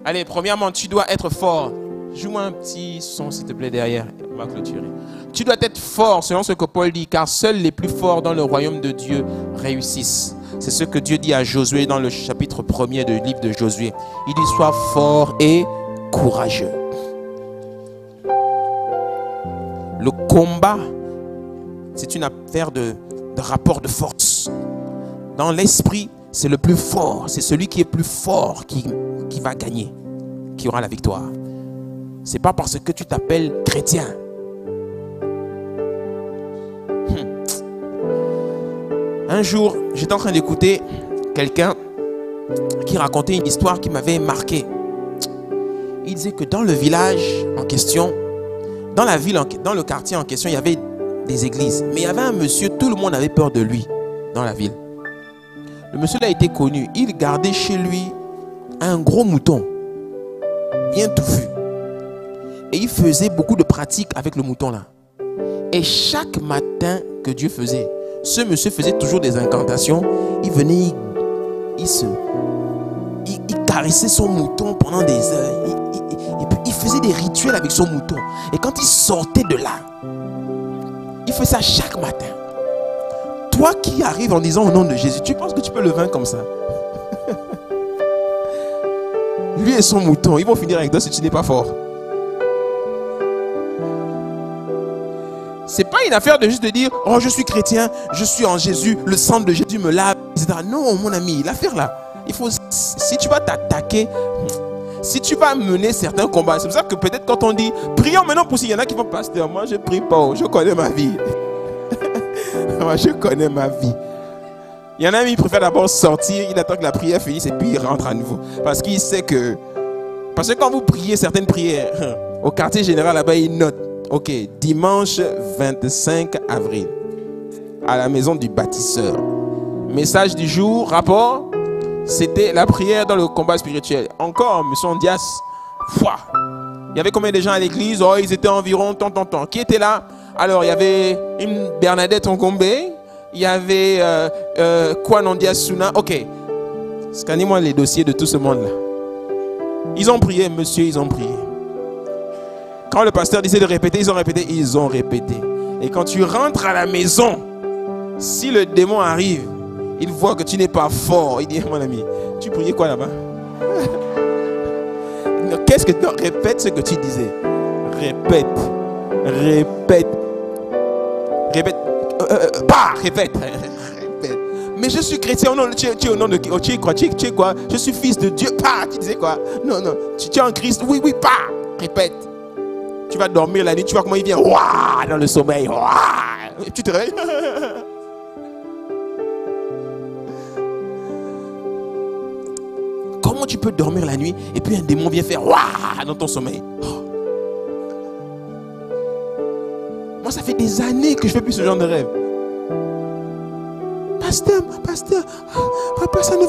A: Allez, premièrement, tu dois être fort. Joue-moi un petit son, s'il te plaît, derrière. On va clôturer. Tu dois être fort, selon ce que Paul dit, car seuls les plus forts dans le royaume de Dieu réussissent. C'est ce que Dieu dit à Josué dans le chapitre 1er du livre de Josué. Il dit, sois fort et courageux. Le combat, c'est une affaire de rapport de force. Dans l'esprit, c'est le plus fort. C'est celui qui est plus fort qui va gagner, qui aura la victoire. C'est pas parce que tu t'appelles chrétien. Un jour, j'étais en train d'écouter quelqu'un qui racontait une histoire qui m'avait marqué. Il disait que dans le village en question, dans la ville, dans le quartier en question, il y avait des églises. Mais il y avait un monsieur, tout le monde avait peur de lui dans la ville. Le monsieur là était connu. Il gardait chez lui un gros mouton, bien touffu. Et il faisait beaucoup de pratiques avec le mouton là. Et chaque matin que Dieu faisait, ce monsieur faisait toujours des incantations. Il venait, il caressait son mouton pendant des heures. Et puis il faisait des rituels avec son mouton. Et quand il sortait de là, il fait ça chaque matin. Toi qui arrives en disant au nom de Jésus, tu penses que tu peux le vaincre comme ça? Lui et son mouton, ils vont finir avec toi si tu n'es pas fort. C'est pas une affaire de juste de dire, oh je suis chrétien, je suis en Jésus, le sang de Jésus me lave, etc. Non mon ami, l'affaire là, il faut, si tu vas t'attaquer, si tu vas mener certains combats, c'est pour ça que peut-être quand on dit, prions maintenant pour s'il y en a qui vont pasteur, moi je prie pas, je connais ma vie. Moi je connais ma vie. Il y en a qui préfèrent d'abord sortir, il attend que la prière finisse et puis il rentre à nouveau. Parce qu'il sait que, parce que quand vous priez certaines prières, au quartier général là-bas, il note. Ok, dimanche 25 avril, à la maison du bâtisseur. Message du jour, rapport, c'était la prière dans le combat spirituel. Encore, M. Ondias, il y avait combien de gens à l'église? Oh, ils étaient environ tant. Qui était là? Alors, il y avait une Bernadette Ongombe, il y avait Kwan Ondias Suna. Ok, scannez-moi les dossiers de tout ce monde-là. Ils ont prié, monsieur, ils ont prié. Quand le pasteur disait de répéter, ils ont répété, ils ont répété. Et quand tu rentres à la maison, si le démon arrive, il voit que tu n'es pas fort. Il dit, mon ami, tu priais quoi là-bas? Qu'est-ce que tu répètes ce que tu disais? Répète. Répète. Mais je suis chrétien, non, tu es au nom de qui? Tu es quoi? Tu es quoi? Je suis fils de Dieu. Tu disais quoi? Non, tu es en Christ. Oui, répète. Tu vas dormir la nuit, tu vois comment il vient dans le sommeil. Et tu te réveilles. Comment tu peux dormir la nuit et puis un démon vient faire dans ton sommeil? Moi, ça fait des années que je ne fais plus ce genre de rêve. Pasteur, papa, ça ne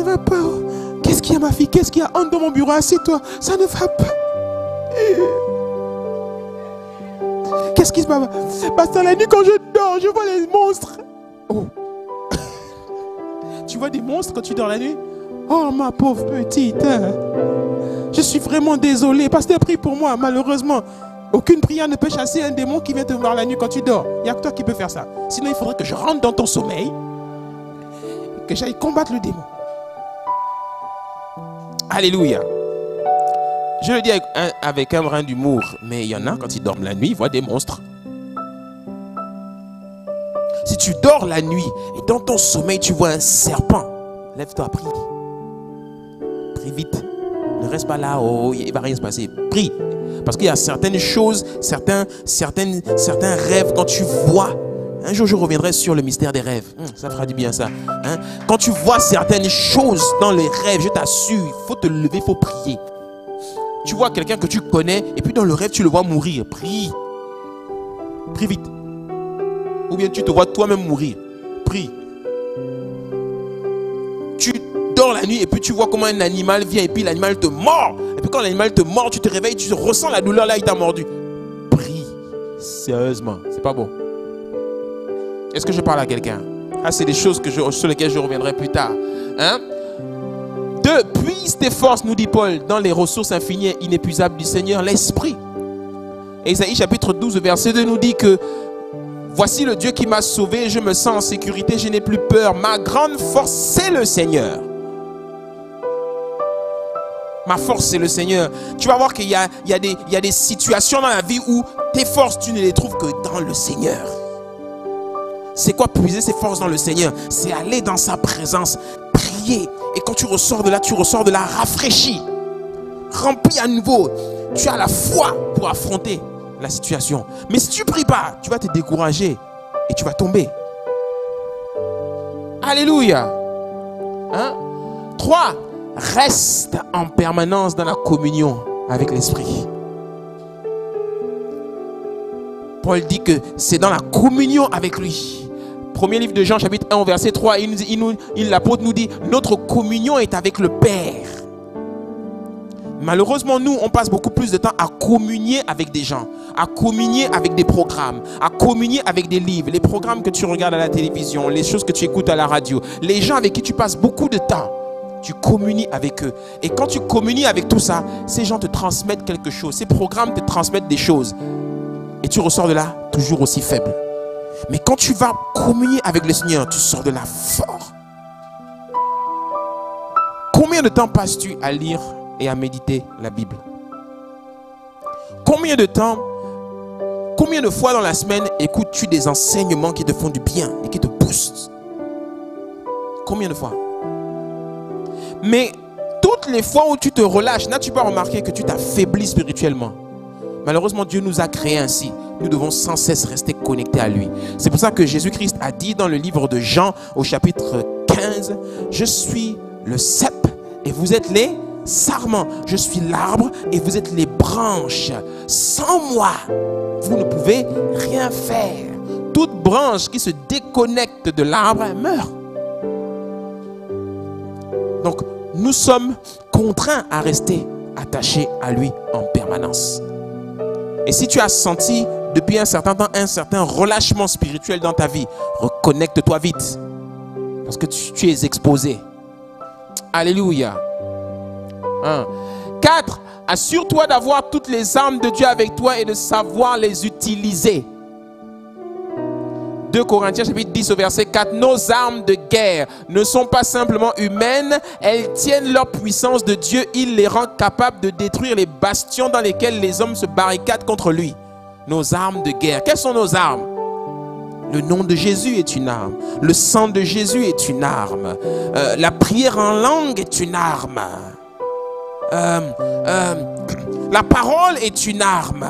A: va pas. Qu'est-ce qu'il y a, ma fille? Qu'est-ce qu'il y a? Entre dans mon bureau, assieds-toi. Ça ne va pas. Qu'est-ce qui se passe? Pasteur, la nuit quand je dors, je vois les monstres. Oh. Tu vois des monstres quand tu dors la nuit? Oh ma pauvre petite. Je suis vraiment désolé. Pasteur, prie pour moi. Malheureusement, aucune prière ne peut chasser un démon qui vient te voir la nuit quand tu dors. Il n'y a que toi qui peux faire ça. Sinon, il faudrait que je rentre dans ton sommeil et que j'aille combattre le démon. Alléluia. Je le dis avec un brin d'humour, mais il y en a, quand ils dorment la nuit, ils voient des monstres. Si tu dors la nuit et dans ton sommeil, tu vois un serpent, lève-toi, prie. Prie vite. Ne reste pas là, il ne va rien se passer. Prie. Parce qu'il y a certaines choses, certains rêves, quand tu vois. Un jour, je reviendrai sur le mystère des rêves. Ça fera du bien, ça. Quand tu vois certaines choses dans les rêves, je t'assure, il faut te lever, il faut prier. Tu vois quelqu'un que tu connais et puis dans le rêve, tu le vois mourir. Prie. Prie vite. Ou bien tu te vois toi-même mourir. Prie. Tu dors la nuit et puis tu vois comment un animal vient et puis l'animal te mord. Et puis quand l'animal te mord, tu te réveilles, tu ressens la douleur là, il t'a mordu. Prie. Sérieusement, c'est pas bon. Est-ce que je parle à quelqu'un? C'est des choses sur lesquelles je reviendrai plus tard. 2. Puise tes forces, nous dit Paul, dans les ressources infinies et inépuisables du Seigneur, l'Esprit. Ésaïe chapitre 12, verset 2 nous dit que voici le Dieu qui m'a sauvé, je me sens en sécurité, je n'ai plus peur. Ma grande force, c'est le Seigneur. Ma force, c'est le Seigneur. Tu vas voir qu'il y a des situations dans la vie où tes forces, tu ne les trouves que dans le Seigneur. C'est quoi puiser ses forces dans le Seigneur? C'est aller dans sa présence, prier. Et quand tu ressors de là, rafraîchi, rempli à nouveau. Tu as la foi pour affronter la situation. Mais si tu ne pries pas, tu vas te décourager et tu vas tomber. Alléluia. 3. Reste en permanence dans la communion avec l'Esprit. Paul dit que c'est dans la communion avec lui. Premier livre de Jean, chapitre 1, verset 3, l'apôtre nous dit, notre communion est avec le Père. Malheureusement, nous, on passe beaucoup plus de temps à communier avec des gens, à communier avec des programmes, à communier avec des livres, les programmes que tu regardes à la télévision, les choses que tu écoutes à la radio, les gens avec qui tu passes beaucoup de temps. Tu communies avec eux. Et quand tu communies avec tout ça, ces gens te transmettent quelque chose. Ces programmes te transmettent des choses. Et tu ressors de là toujours aussi faible. Mais quand tu vas communier avec le Seigneur, tu sors de là fort. Combien de temps passes-tu à lire et à méditer la Bible? Combien de fois dans la semaine écoutes-tu des enseignements qui te font du bien et qui te boostent? Combien de fois? Mais toutes les fois où tu te relâches, n'as-tu pas remarqué que tu t'affaiblis spirituellement? Malheureusement, Dieu nous a créés ainsi. Nous devons sans cesse rester connectés à lui. C'est pour ça que Jésus-Christ a dit dans le livre de Jean, au chapitre 15, « Je suis le cep et vous êtes les sarments. Je suis l'arbre et vous êtes les branches. Sans moi, vous ne pouvez rien faire. Toute branche qui se déconnecte de l'arbre meurt. » Donc, nous sommes contraints à rester attachés à lui en permanence. Et si tu as senti depuis un certain temps un certain relâchement spirituel dans ta vie, reconnecte-toi vite. Parce que tu es exposé. Alléluia. 4. Assure-toi d'avoir toutes les armes de Dieu avec toi et de savoir les utiliser. 2 Corinthiens chapitre 10 au verset 4. Nos armes de guerre ne sont pas simplement humaines, elles tiennent leur puissance de Dieu. Il les rend capables de détruire les bastions dans lesquels les hommes se barricadent contre lui. Nos armes de guerre. Quelles sont nos armes? Le nom de Jésus est une arme. Le sang de Jésus est une arme. La prière en langue est une arme. La parole est une arme.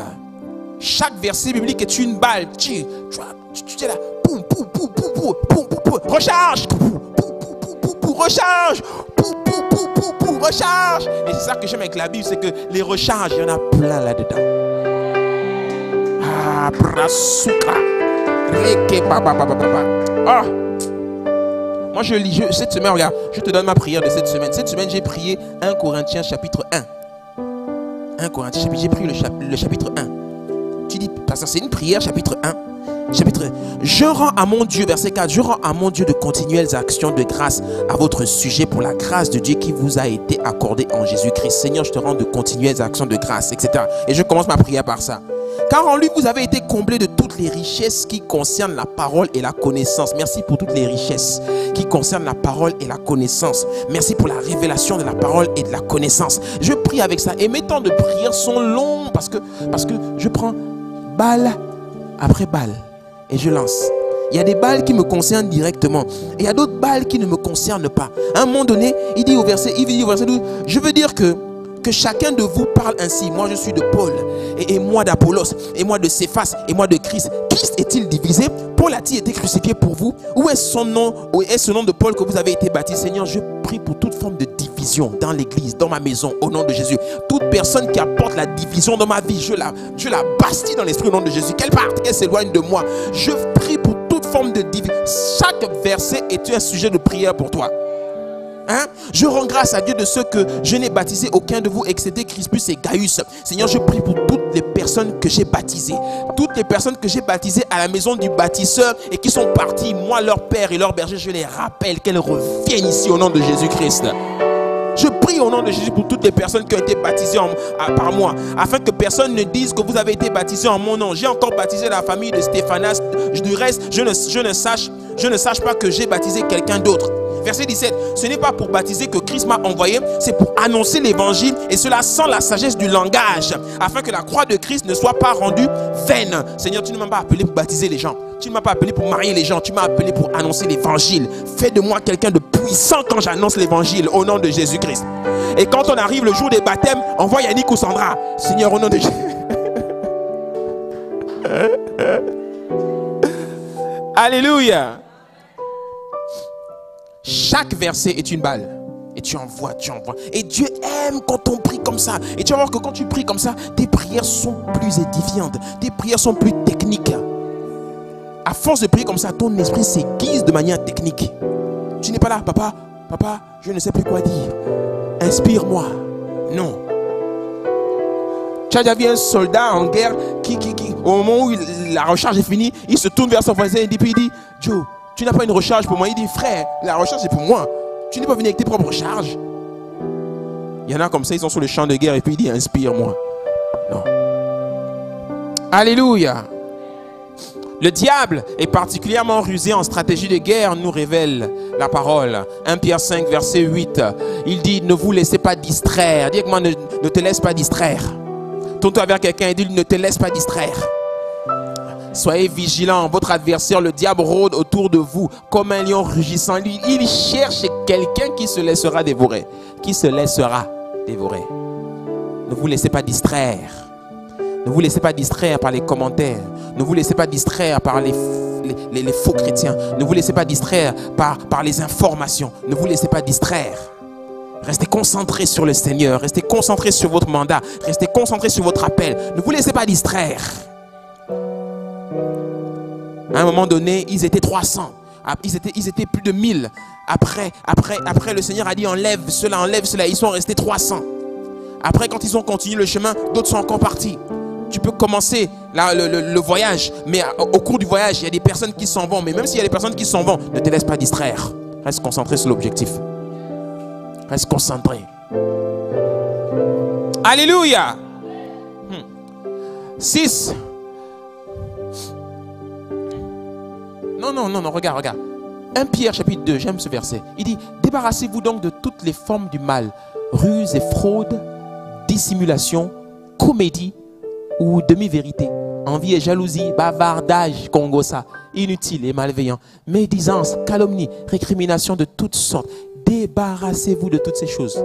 A: Chaque verset biblique est une balle. Tu es là. Poum, poum, poum, poum, poum, poum, poum, poum. Recharge. Poum, poum, poum, poum, poum, recharge. Poum, poum, poum, poum, poum, recharge. Et c'est ça que j'aime avec la Bible, c'est que les recharges, il y en a plein là-dedans. Ah, brasuka. Ah. Moi, je lis, cette semaine, regarde, je te donne ma prière de cette semaine. Cette semaine, j'ai prié 1 Corinthiens chapitre 1. 1 Corinthiens, j'ai prié le chapitre 1. Tu dis, parce que c'est une prière, chapitre 1. Chapitre 1. Je rends à mon Dieu, verset 4, je rends à mon Dieu de continuelles actions de grâce à votre sujet pour la grâce de Dieu qui vous a été accordée en Jésus-Christ. Seigneur, je te rends de continuelles actions de grâce, etc. Et je commence ma prière par ça. Car en lui, vous avez été comblés de toutes les richesses qui concernent la parole et la connaissance. Merci pour toutes les richesses qui concernent la parole et la connaissance. Merci pour la révélation de la parole et de la connaissance. Je prie avec ça. Et mes temps de prière sont longs parce que je prends balle après balle et je lance. Il y a des balles qui me concernent directement. Et il y a d'autres balles qui ne me concernent pas. À un moment donné, il dit au verset 12, je veux dire que chacun de vous parle ainsi. Moi, je suis de Paul, et moi d'Apollos, et moi de Céphas, et moi de Christ. Christ est-il divisé? Paul a-t-il été crucifié pour vous? Où est son nom? Où est ce nom de Paul que vous avez été baptisé? Seigneur, je prie pour toute forme de division dans l'église, dans ma maison, au nom de Jésus. Toute personne qui apporte la division dans ma vie, je la bastille dans l'esprit au nom de Jésus. Qu'elle parte, qu'elle s'éloigne de moi. Je prie pour toute forme de division. Chaque verset est un sujet de prière pour toi. Je rends grâce à Dieu de ce que je n'ai baptisé aucun de vous excepté Crispus et Gaius. Seigneur, je prie pour toutes les personnes que j'ai baptisées. Toutes les personnes que j'ai baptisées à la maison du bâtisseur et qui sont parties, moi leur père et leur berger, je les rappelle qu'elles reviennent ici au nom de Jésus-Christ. Je prie au nom de Jésus pour toutes les personnes qui ont été baptisées par moi, afin que personne ne dise que vous avez été baptisés en mon nom. J'ai encore baptisé la famille de Stéphanas. Du reste, je ne sache pas que j'ai baptisé quelqu'un d'autre. Verset 17, ce n'est pas pour baptiser que Christ m'a envoyé, c'est pour annoncer l'évangile, et cela sans la sagesse du langage, afin que la croix de Christ ne soit pas rendue vaine. Seigneur, tu ne m'as pas appelé pour baptiser les gens, tu ne m'as pas appelé pour marier les gens, tu m'as appelé pour annoncer l'évangile. Fais de moi quelqu'un de puissant quand j'annonce l'évangile au nom de Jésus-Christ. Et quand on arrive le jour des baptêmes, on voit Yannick ou Sandra. Seigneur, au nom de Jésus. Alléluia. Chaque verset est une balle. Et tu envoies. Et Dieu aime quand on prie comme ça. Et tu vas voir que quand tu pries comme ça, tes prières sont plus édifiantes. Tes prières sont plus techniques. À force de prier comme ça, ton esprit s'aiguise de manière technique. Tu n'es pas là, papa, je ne sais plus quoi dire. Inspire-moi. Non. Tu as déjà vu un soldat en guerre qui au moment où la recharge est finie, il se tourne vers son voisin et puis il dit, Joe, tu n'as pas une recharge pour moi? Il dit, frère, la recharge c'est pour moi. Tu n'es pas venu avec tes propres recharges. Il y en a comme ça, ils sont sur le champ de guerre et puis il dit, inspire-moi. Non. Alléluia. Le diable est particulièrement rusé en stratégie de guerre, nous révèle la parole. 1 Pierre 5, verset 8. Il dit, ne vous laissez pas distraire. Dis avec moi, ne te laisse pas distraire. Tourne-toi vers quelqu'un et dis, ne te laisse pas distraire. Soyez vigilants, votre adversaire, le diable, rôde autour de vous comme un lion rugissant. Il cherche quelqu'un qui se laissera dévorer. Qui se laissera dévorer. Ne vous laissez pas distraire. Ne vous laissez pas distraire par les commentaires. Ne vous laissez pas distraire par les faux chrétiens. Ne vous laissez pas distraire par les informations. Ne vous laissez pas distraire. Restez concentrés sur le Seigneur. Restez concentrés sur votre mandat. Restez concentrés sur votre appel. Ne vous laissez pas distraire. À un moment donné, ils étaient 300. Ils étaient plus de 1000. Après, le Seigneur a dit enlève cela. Ils sont restés 300. Après, quand ils ont continué le chemin, d'autres sont encore partis. Tu peux commencer le voyage, mais au cours du voyage, il y a des personnes qui s'en vont. Mais même s'il y a des personnes qui s'en vont, ne te laisse pas distraire. Reste concentré sur l'objectif. Reste concentré. Alléluia. 6. Non, regarde. 1 Pierre chapitre 2, j'aime ce verset. Il dit, débarrassez-vous donc de toutes les formes du mal, ruse et fraude, dissimulation, comédie ou demi-vérité, envie et jalousie, bavardage, congossa, inutile et malveillant, médisance, calomnie, récrimination de toutes sortes. Débarrassez-vous de toutes ces choses.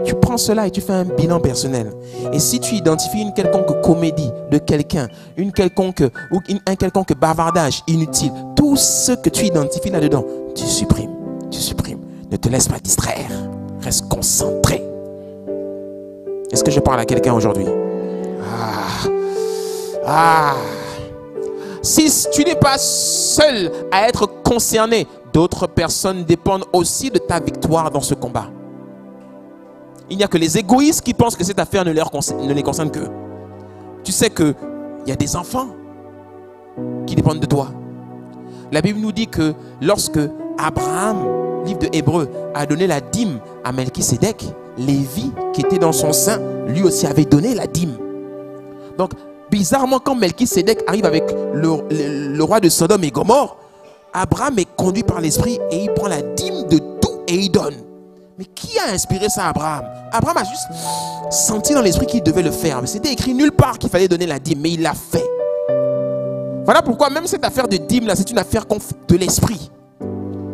A: Tu prends cela et tu fais un bilan personnel. Et si tu identifies une quelconque comédie de quelqu'un, un quelconque bavardage inutile, tout ce que tu identifies là-dedans, tu supprimes. Ne te laisse pas distraire. Reste concentré. Est-ce que je parle à quelqu'un aujourd'hui? 6. Tu n'es pas seul à être concerné. D'autres personnes dépendent aussi de ta victoire dans ce combat. Il n'y a que les égoïstes qui pensent que cette affaire ne les concerne qu'eux. Tu sais qu'il y a des enfants qui dépendent de toi. La Bible nous dit que lorsque Abraham, livre de Hébreux, a donné la dîme à Melchisédek, Lévi, qui était dans son sein, lui aussi avait donné la dîme. Donc, bizarrement, quand Melchisédek arrive avec le roi de Sodome et Gomorrhe, Abraham est conduit par l'esprit et il prend la dîme de tout et il donne. Mais qui a inspiré ça à Abraham? Abraham a juste senti dans l'esprit qu'il devait le faire. Mais c'était écrit nulle part qu'il fallait donner la dîme, mais il l'a fait. Voilà pourquoi même cette affaire de dîme là, c'est une affaire de l'esprit.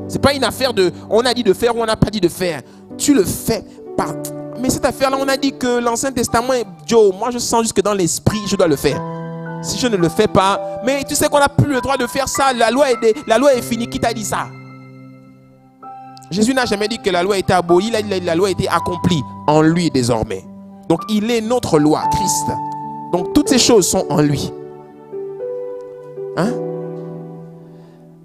A: C'est pas une affaire de on a dit de faire ou on n'a pas dit de faire. Tu le fais par... Mais cette affaire là, on a dit que l'Ancien Testament est Joe. Moi je sens juste que dans l'esprit, je dois le faire. Si je ne le fais pas, mais tu sais qu'on n'a plus le droit de faire ça. La loi est finie. Qui t'a dit ça? Jésus n'a jamais dit que la loi était abolie. Il a dit que la loi était accomplie en lui désormais. Donc il est notre loi, Christ. Donc toutes ces choses sont en lui. Hein?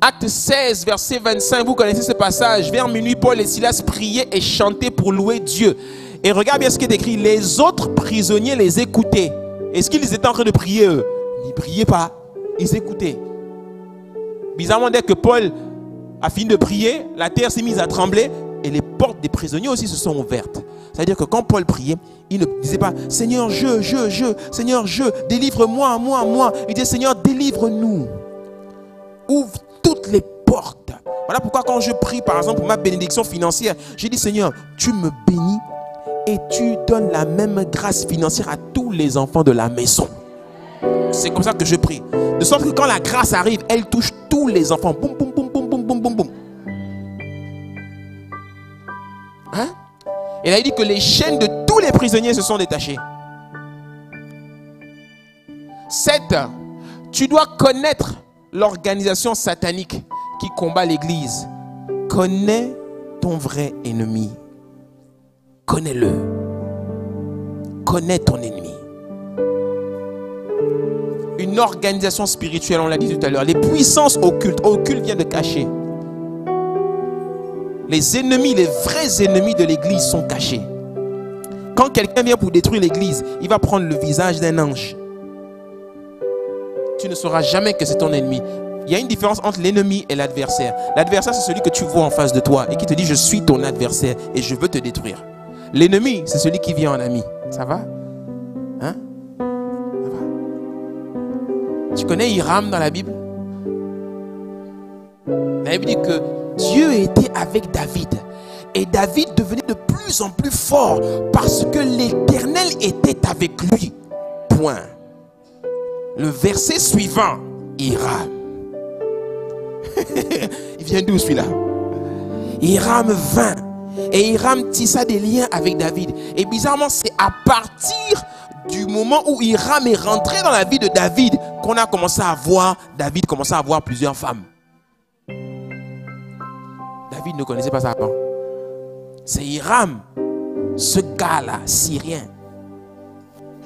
A: Acte 16, verset 25, vous connaissez ce passage. Vers minuit, Paul et Silas priaient et chantaient pour louer Dieu. Et regarde bien ce qui est écrit. Les autres prisonniers les écoutaient. Est-ce qu'ils étaient en train de prier eux? Ils ne priaient pas. Ils écoutaient. Bizarrement, dès que Paul a fini de prier, la terre s'est mise à trembler. Et les portes des prisonniers aussi se sont ouvertes. C'est-à-dire que quand Paul priait, il ne disait pas « Seigneur, Seigneur, délivre-moi, moi. » Il disait « Seigneur, délivre-nous. Ouvre toutes les portes. » Voilà pourquoi quand je prie, par exemple, pour ma bénédiction financière, j'ai dit « Seigneur, tu me bénis et tu donnes la même grâce financière à tous les enfants de la maison. » C'est comme ça que je prie. De sorte que quand la grâce arrive, elle touche tous les enfants. Boum, boum, boum, boum, boum, boum, boum, boum. Hein? Et là, il dit que les chaînes de tous les prisonniers se sont détachées. 7. Tu dois connaître l'organisation satanique qui combat l'Église. Connais ton vrai ennemi. Connais-le. Connais ton ennemi. Une organisation spirituelle, on l'a dit tout à l'heure. Les puissances occultes. Occulte vient de cacher. Les ennemis, les vrais ennemis de l'Église sont cachés. Quand quelqu'un vient pour détruire l'Église, il va prendre le visage d'un ange. Tu ne sauras jamais que c'est ton ennemi. Il y a une différence entre l'ennemi et l'adversaire. L'adversaire, c'est celui que tu vois en face de toi et qui te dit « Je suis ton adversaire et je veux te détruire ». L'ennemi, c'est celui qui vient en ami. Ça va? Hein? Ça va? Tu connais Hiram dans la Bible? La Bible dit que Dieu était avec David. Et David devenait de plus en plus fort parce que l'Éternel était avec lui. Point. Le verset suivant, Hiram. Il vient d'où celui-là? Hiram vint. Et Hiram tissa des liens avec David. Et bizarrement, c'est à partir du moment où Hiram est rentré dans la vie de David qu'on a commencé à voir, David commençait à avoir plusieurs femmes. David ne connaissait pas ça avant. C'est Hiram, ce gars-là, syrien.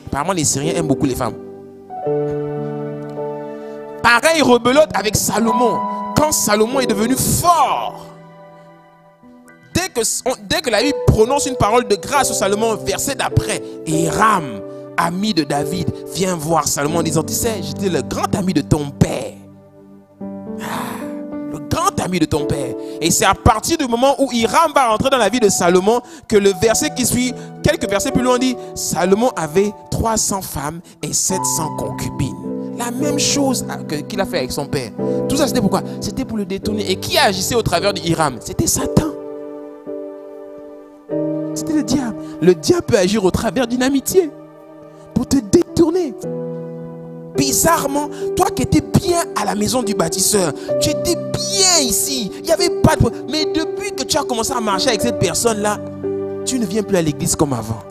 A: Apparemment, les Syriens aiment beaucoup les femmes. Pareil, rebelote avec Salomon. Quand Salomon est devenu fort, dès que la Bible prononce une parole de grâce sur Salomon, verset d'après, Hiram, ami de David, vient voir Salomon en disant, tu sais, j'étais le grand ami de ton père. Le grand ami de ton père. Et c'est à partir du moment où Hiram va rentrer dans la vie de Salomon que le verset qui suit, quelques versets plus loin, dit, Salomon avait 300 femmes et 700 concubines. La même chose qu'il a fait avec son père. Tout ça, c'était pourquoi? C'était pour le détourner. Et qui agissait au travers de Hiram? C'était Satan. C'était le diable. Le diable peut agir au travers d'une amitié pour te détourner. Bizarrement, toi qui étais bien à la maison du bâtisseur, tu étais bien ici, il n'y avait pas de problème. Mais depuis que tu as commencé à marcher avec cette personne-là, tu ne viens plus à l'église comme avant.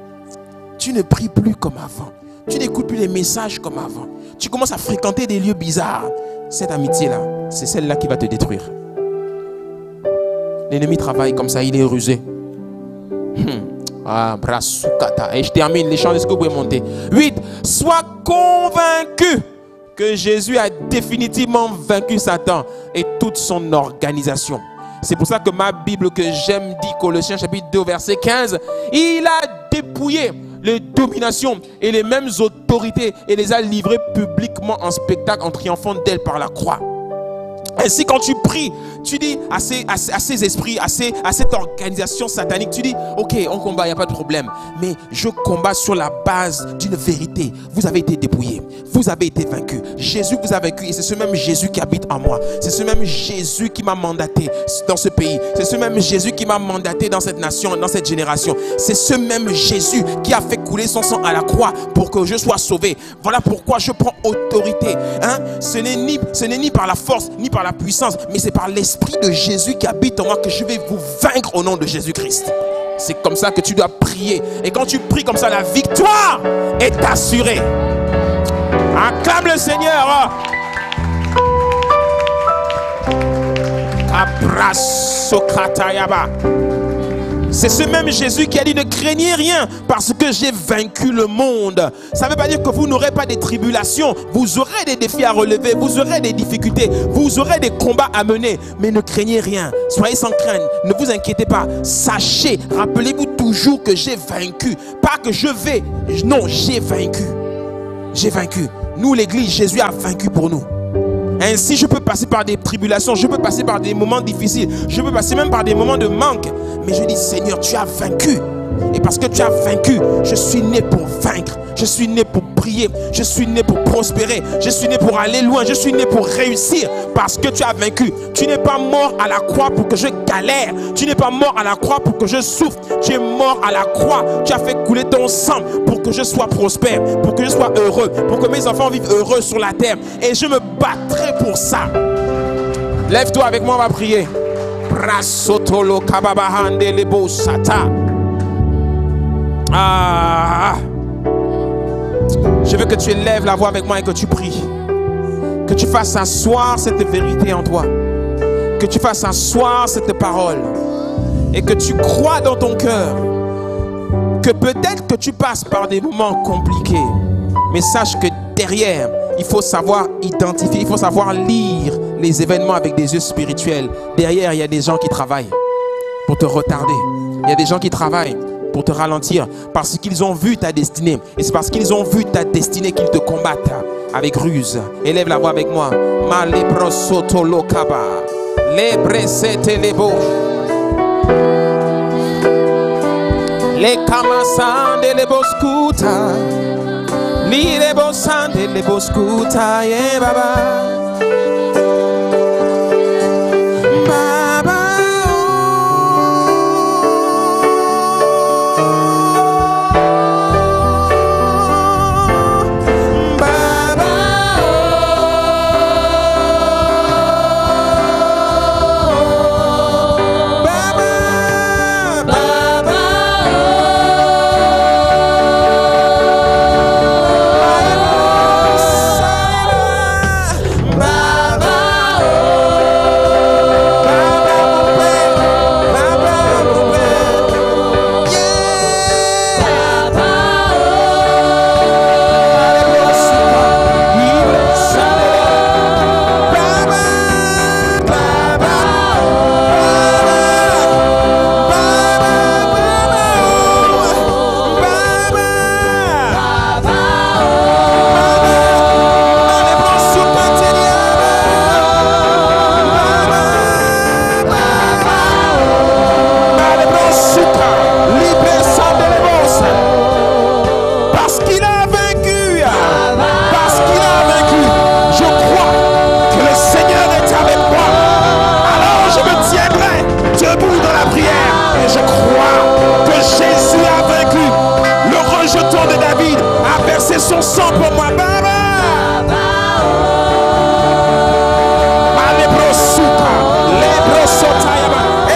A: Tu ne pries plus comme avant. Tu n'écoutes plus les messages comme avant. Tu commences à fréquenter des lieux bizarres. Cette amitié-là, c'est celle-là qui va te détruire. L'ennemi travaille comme ça, il est rusé. Ah, brasukata. Et je termine, les chants, est-ce que vous pouvez monter? 8. Sois convaincu que Jésus a définitivement vaincu Satan et toute son organisation. C'est pour ça que ma Bible que j'aime dit, Colossiens chapitre 2 verset 15, il a dépouillé les dominations et les mêmes autorités et les a livrées publiquement en spectacle en triomphant d'elles par la croix. Ainsi, quand tu pries, tu dis à ces esprits, à cette organisation satanique, tu dis, ok, on combat, il n'y a pas de problème. Mais je combats sur la base d'une vérité. Vous avez été dépouillés. Vous avez été vaincus. Jésus vous a vaincu. Et c'est ce même Jésus qui habite en moi. C'est ce même Jésus qui m'a mandaté dans ce pays. C'est ce même Jésus qui m'a mandaté dans cette nation, dans cette génération. C'est ce même Jésus qui a fait couler son sang à la croix pour que je sois sauvé. Voilà pourquoi je prends autorité. Hein? Ce n'est ni par la force, ni par la puissance, mais c'est par l'Esprit de Jésus qui habite en moi que je vais vous vaincre au nom de Jésus-Christ. C'est comme ça que tu dois prier. Et quand tu pries comme ça, la victoire est assurée. Acclame le Seigneur. Abrasokratayaba. C'est ce même Jésus qui a dit ne craignez rien parce que j'ai vaincu le monde. Ça ne veut pas dire que vous n'aurez pas des tribulations. Vous aurez des défis à relever. Vous aurez des difficultés. Vous aurez des combats à mener. Mais ne craignez rien. Soyez sans crainte. Ne vous inquiétez pas. Sachez, rappelez-vous toujours que j'ai vaincu. Pas que je vais. Non, j'ai vaincu. J'ai vaincu. Nous, l'Église, Jésus a vaincu pour nous. Ainsi, je peux passer par des tribulations, je peux passer par des moments difficiles, je peux passer même par des moments de manque. Mais je dis, Seigneur, tu as vaincu. Et parce que tu as vaincu, je suis né pour vaincre. Je suis né pour prier. Je suis né pour prospérer. Je suis né pour aller loin. Je suis né pour réussir. Parce que tu as vaincu. Tu n'es pas mort à la croix pour que je galère. Tu n'es pas mort à la croix pour que je souffre. Tu es mort à la croix. Tu as fait couler ton sang pour que je sois prospère, pour que je sois heureux, pour que mes enfants vivent heureux sur la terre. Et je me battrai pour ça. Lève-toi avec moi, on va prier. Brasotolo kababahande lebo sata. Ah, je veux que tu élèves la voix avec moi et que tu pries. Que tu fasses asseoir cette vérité en toi. Que tu fasses asseoir cette parole. Et que tu crois dans ton cœur que peut-être que tu passes par des moments compliqués. Mais sache que derrière, il faut savoir identifier, il faut savoir lire les événements avec des yeux spirituels. Derrière, il y a des gens qui travaillent pour te retarder. Il y a des gens qui travaillent pour te ralentir parce qu'ils ont vu ta destinée. Et c'est parce qu'ils ont vu ta destinée qu'ils te combattent avec ruse. Élève la voix avec moi. Ma lebro soto lokaba. Lebre sete lebo. Le kamasande lebo skuta. Li lebo sande lebo skuta. Yeah, baba. Son sang pour moi, Baba.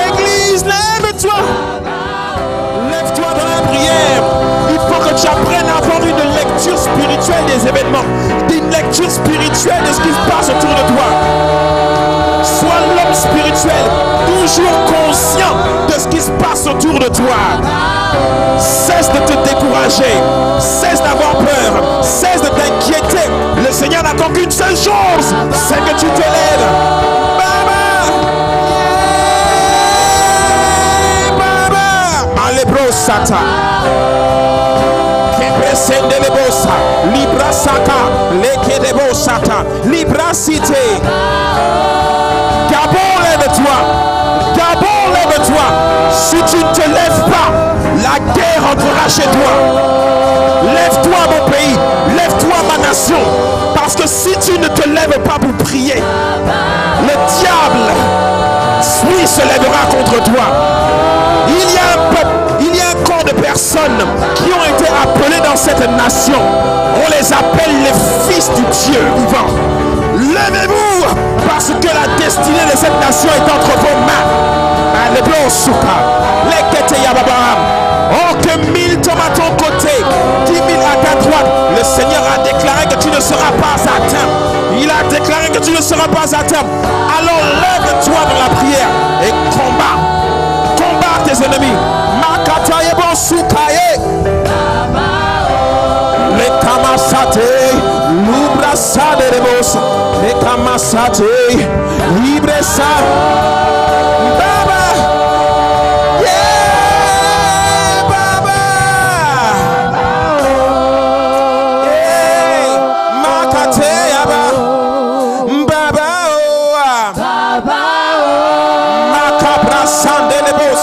A: Église, lève-toi. Lève-toi dans la prière. Il faut que tu apprennes à avoir une lecture spirituelle des événements, une lecture spirituelle de ce qui se passe autour de toi. Sois l'homme spirituel, toujours conscient de ce qui se passe autour de toi. Cesse de te décourager, cesse d'avoir peur, cesse de t'inquiéter. Le Seigneur n'attend qu'une seule chose, c'est que tu te lèves. Baba, Baba, Alebro Sata, Kebesende Lebosa, Libra Saka, Lekedebo Sata, Libra Cité. Gabon, lève-toi. Gabon, lève-toi. Si tu ne te lèves pas, la guerre entrera chez toi. Lève-toi, mon pays. Lève-toi, ma nation. Parce que si tu ne te lèves pas pour prier, le diable, lui, se lèvera contre toi. Il y a un peuple, il y a un corps de personnes qui ont été appelés dans cette nation. On les appelle les fils du Dieu vivant. Levez-vous, parce que la destinée de cette nation est entre vos mains. Les blancs souka, les kete yababam. Oh, que 1000 tombent à ton côté, 10 000 à ta droite. Le Seigneur a déclaré que tu ne seras pas atteint. Il a déclaré que tu ne seras pas atteint. Alors lève-toi dans la prière et combat. Combat tes ennemis. Makata yebo soukaye. Les kamasate, l'ubrasa de rebos, les kamasate, libresa, Baba, yeah, Baba, yeah, makate yaba, Baba, Baba, makabrasa de rebos.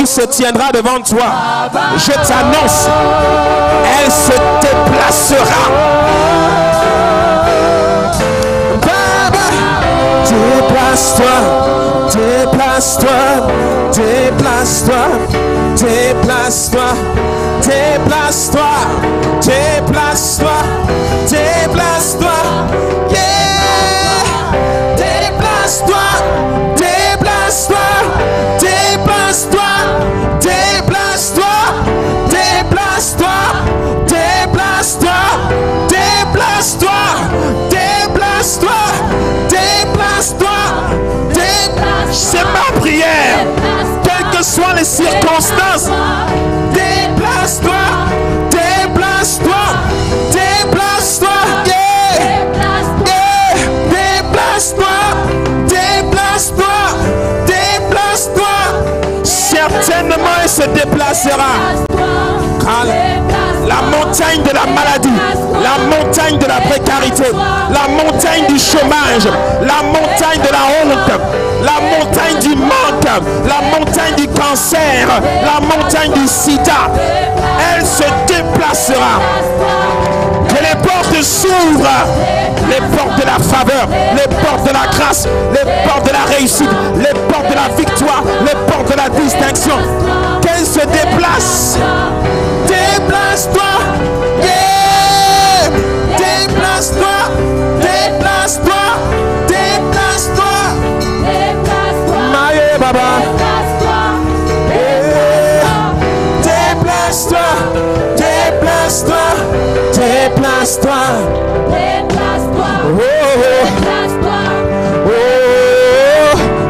A: qui se tiendra devant toi, je t'annonce, elle se déplacera. Déplace-toi, déplace-toi, déplace-toi, déplace-toi, déplace-toi, déplace-toi, déplace-toi, yeah! Déplace-toi, déplace-toi, déplace-toi, déplace-toi, déplace-toi, déplace-toi, déplace-toi, déplace-toi. C'est ma prière. Quelles que soient les circonstances, déplace-toi, déplace-toi, déplace-toi, yeah, yeah, déplace-toi, déplace-toi, déplace-toi. Certainement, elle se déplacera. La montagne de la maladie, la montagne de la précarité, la montagne du chômage, la montagne de la honte, la montagne du manque, la montagne du cancer, la montagne du sida, elle se déplacera. Que les portes s'ouvrent, les portes de la faveur, les portes de la grâce, les portes de la réussite, les portes de la victoire, les portes de la distinction. Qu'elle se déplace. Déplace-toi, yeah! Déplace-toi, déplace-toi, déplace-toi, déplace-toi, Maïe Baba, déplace-toi, déplace-toi, déplace-toi, déplace-toi,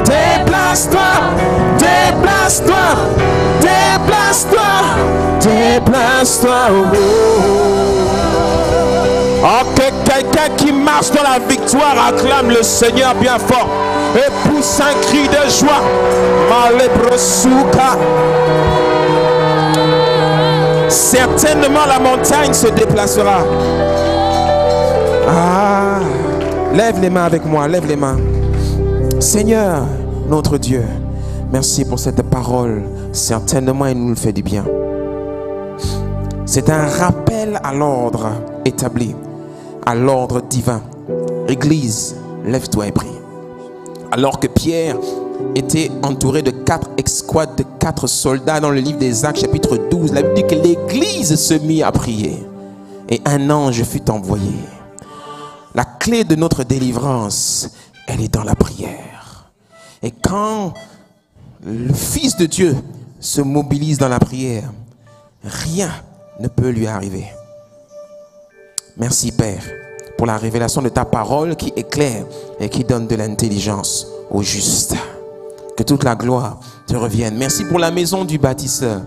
A: déplace-toi, déplace-toi, déplace-toi, déplace-toi. Oh, que quelqu'un qui marche dans la victoire acclame le Seigneur bien fort et pousse un cri de joie. Malebrosuka. Certainement la montagne se déplacera. Ah, lève les mains avec moi, lève les mains. Seigneur, notre Dieu, merci pour cette parole. Certainement, elle nous fait du bien. C'est un rappel à l'ordre établi, à l'ordre divin. Église, lève-toi et prie. Alors que Pierre était entouré de 4 escouades, de 4 soldats dans le livre des Actes chapitre 12, la Bible dit que l'église se mit à prier et un ange fut envoyé. La clé de notre délivrance, elle est dans la prière. Et quand le Fils de Dieu se mobilise dans la prière, rien ne peut lui arriver. Merci Père pour la révélation de ta parole qui éclaire et qui donne de l'intelligence aux justes. Que toute la gloire te revienne. Merci pour la maison du bâtisseur.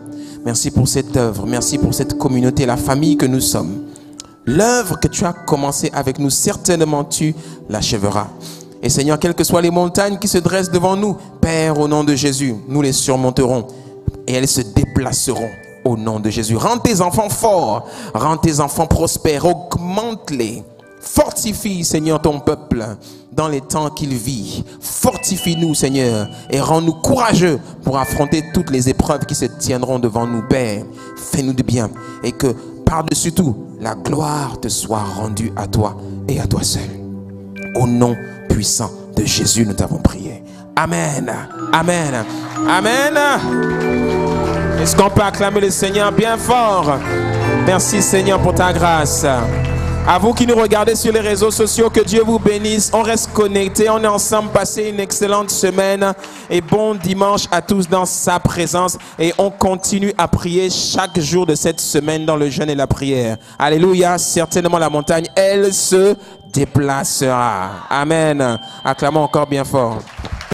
A: Merci pour cette œuvre. Merci pour cette communauté, la famille que nous sommes. L'œuvre que tu as commencée avec nous, certainement tu l'achèveras. Et Seigneur, quelles que soient les montagnes qui se dressent devant nous, Père, au nom de Jésus, nous les surmonterons et elles se déplaceront au nom de Jésus. Rends tes enfants forts, rends tes enfants prospères, augmente-les. Fortifie, Seigneur, ton peuple dans les temps qu'il vit. Fortifie-nous, Seigneur, et rends-nous courageux pour affronter toutes les épreuves qui se tiendront devant nous, Père. Fais-nous du bien et que, par-dessus tout, la gloire te soit rendue à toi et à toi seul. Au nom puissant de Jésus, nous t'avons prié. Amen. Amen. Amen. Est-ce qu'on peut acclamer le Seigneur bien fort? Merci Seigneur pour ta grâce. À vous qui nous regardez sur les réseaux sociaux, que Dieu vous bénisse. On reste connectés, on est ensemble. Passez une excellente semaine et bon dimanche à tous dans sa présence. Et on continue à prier chaque jour de cette semaine dans le jeûne et la prière. Alléluia. Certainement la montagne, elle se déplacera. Amen. Acclamons encore bien fort.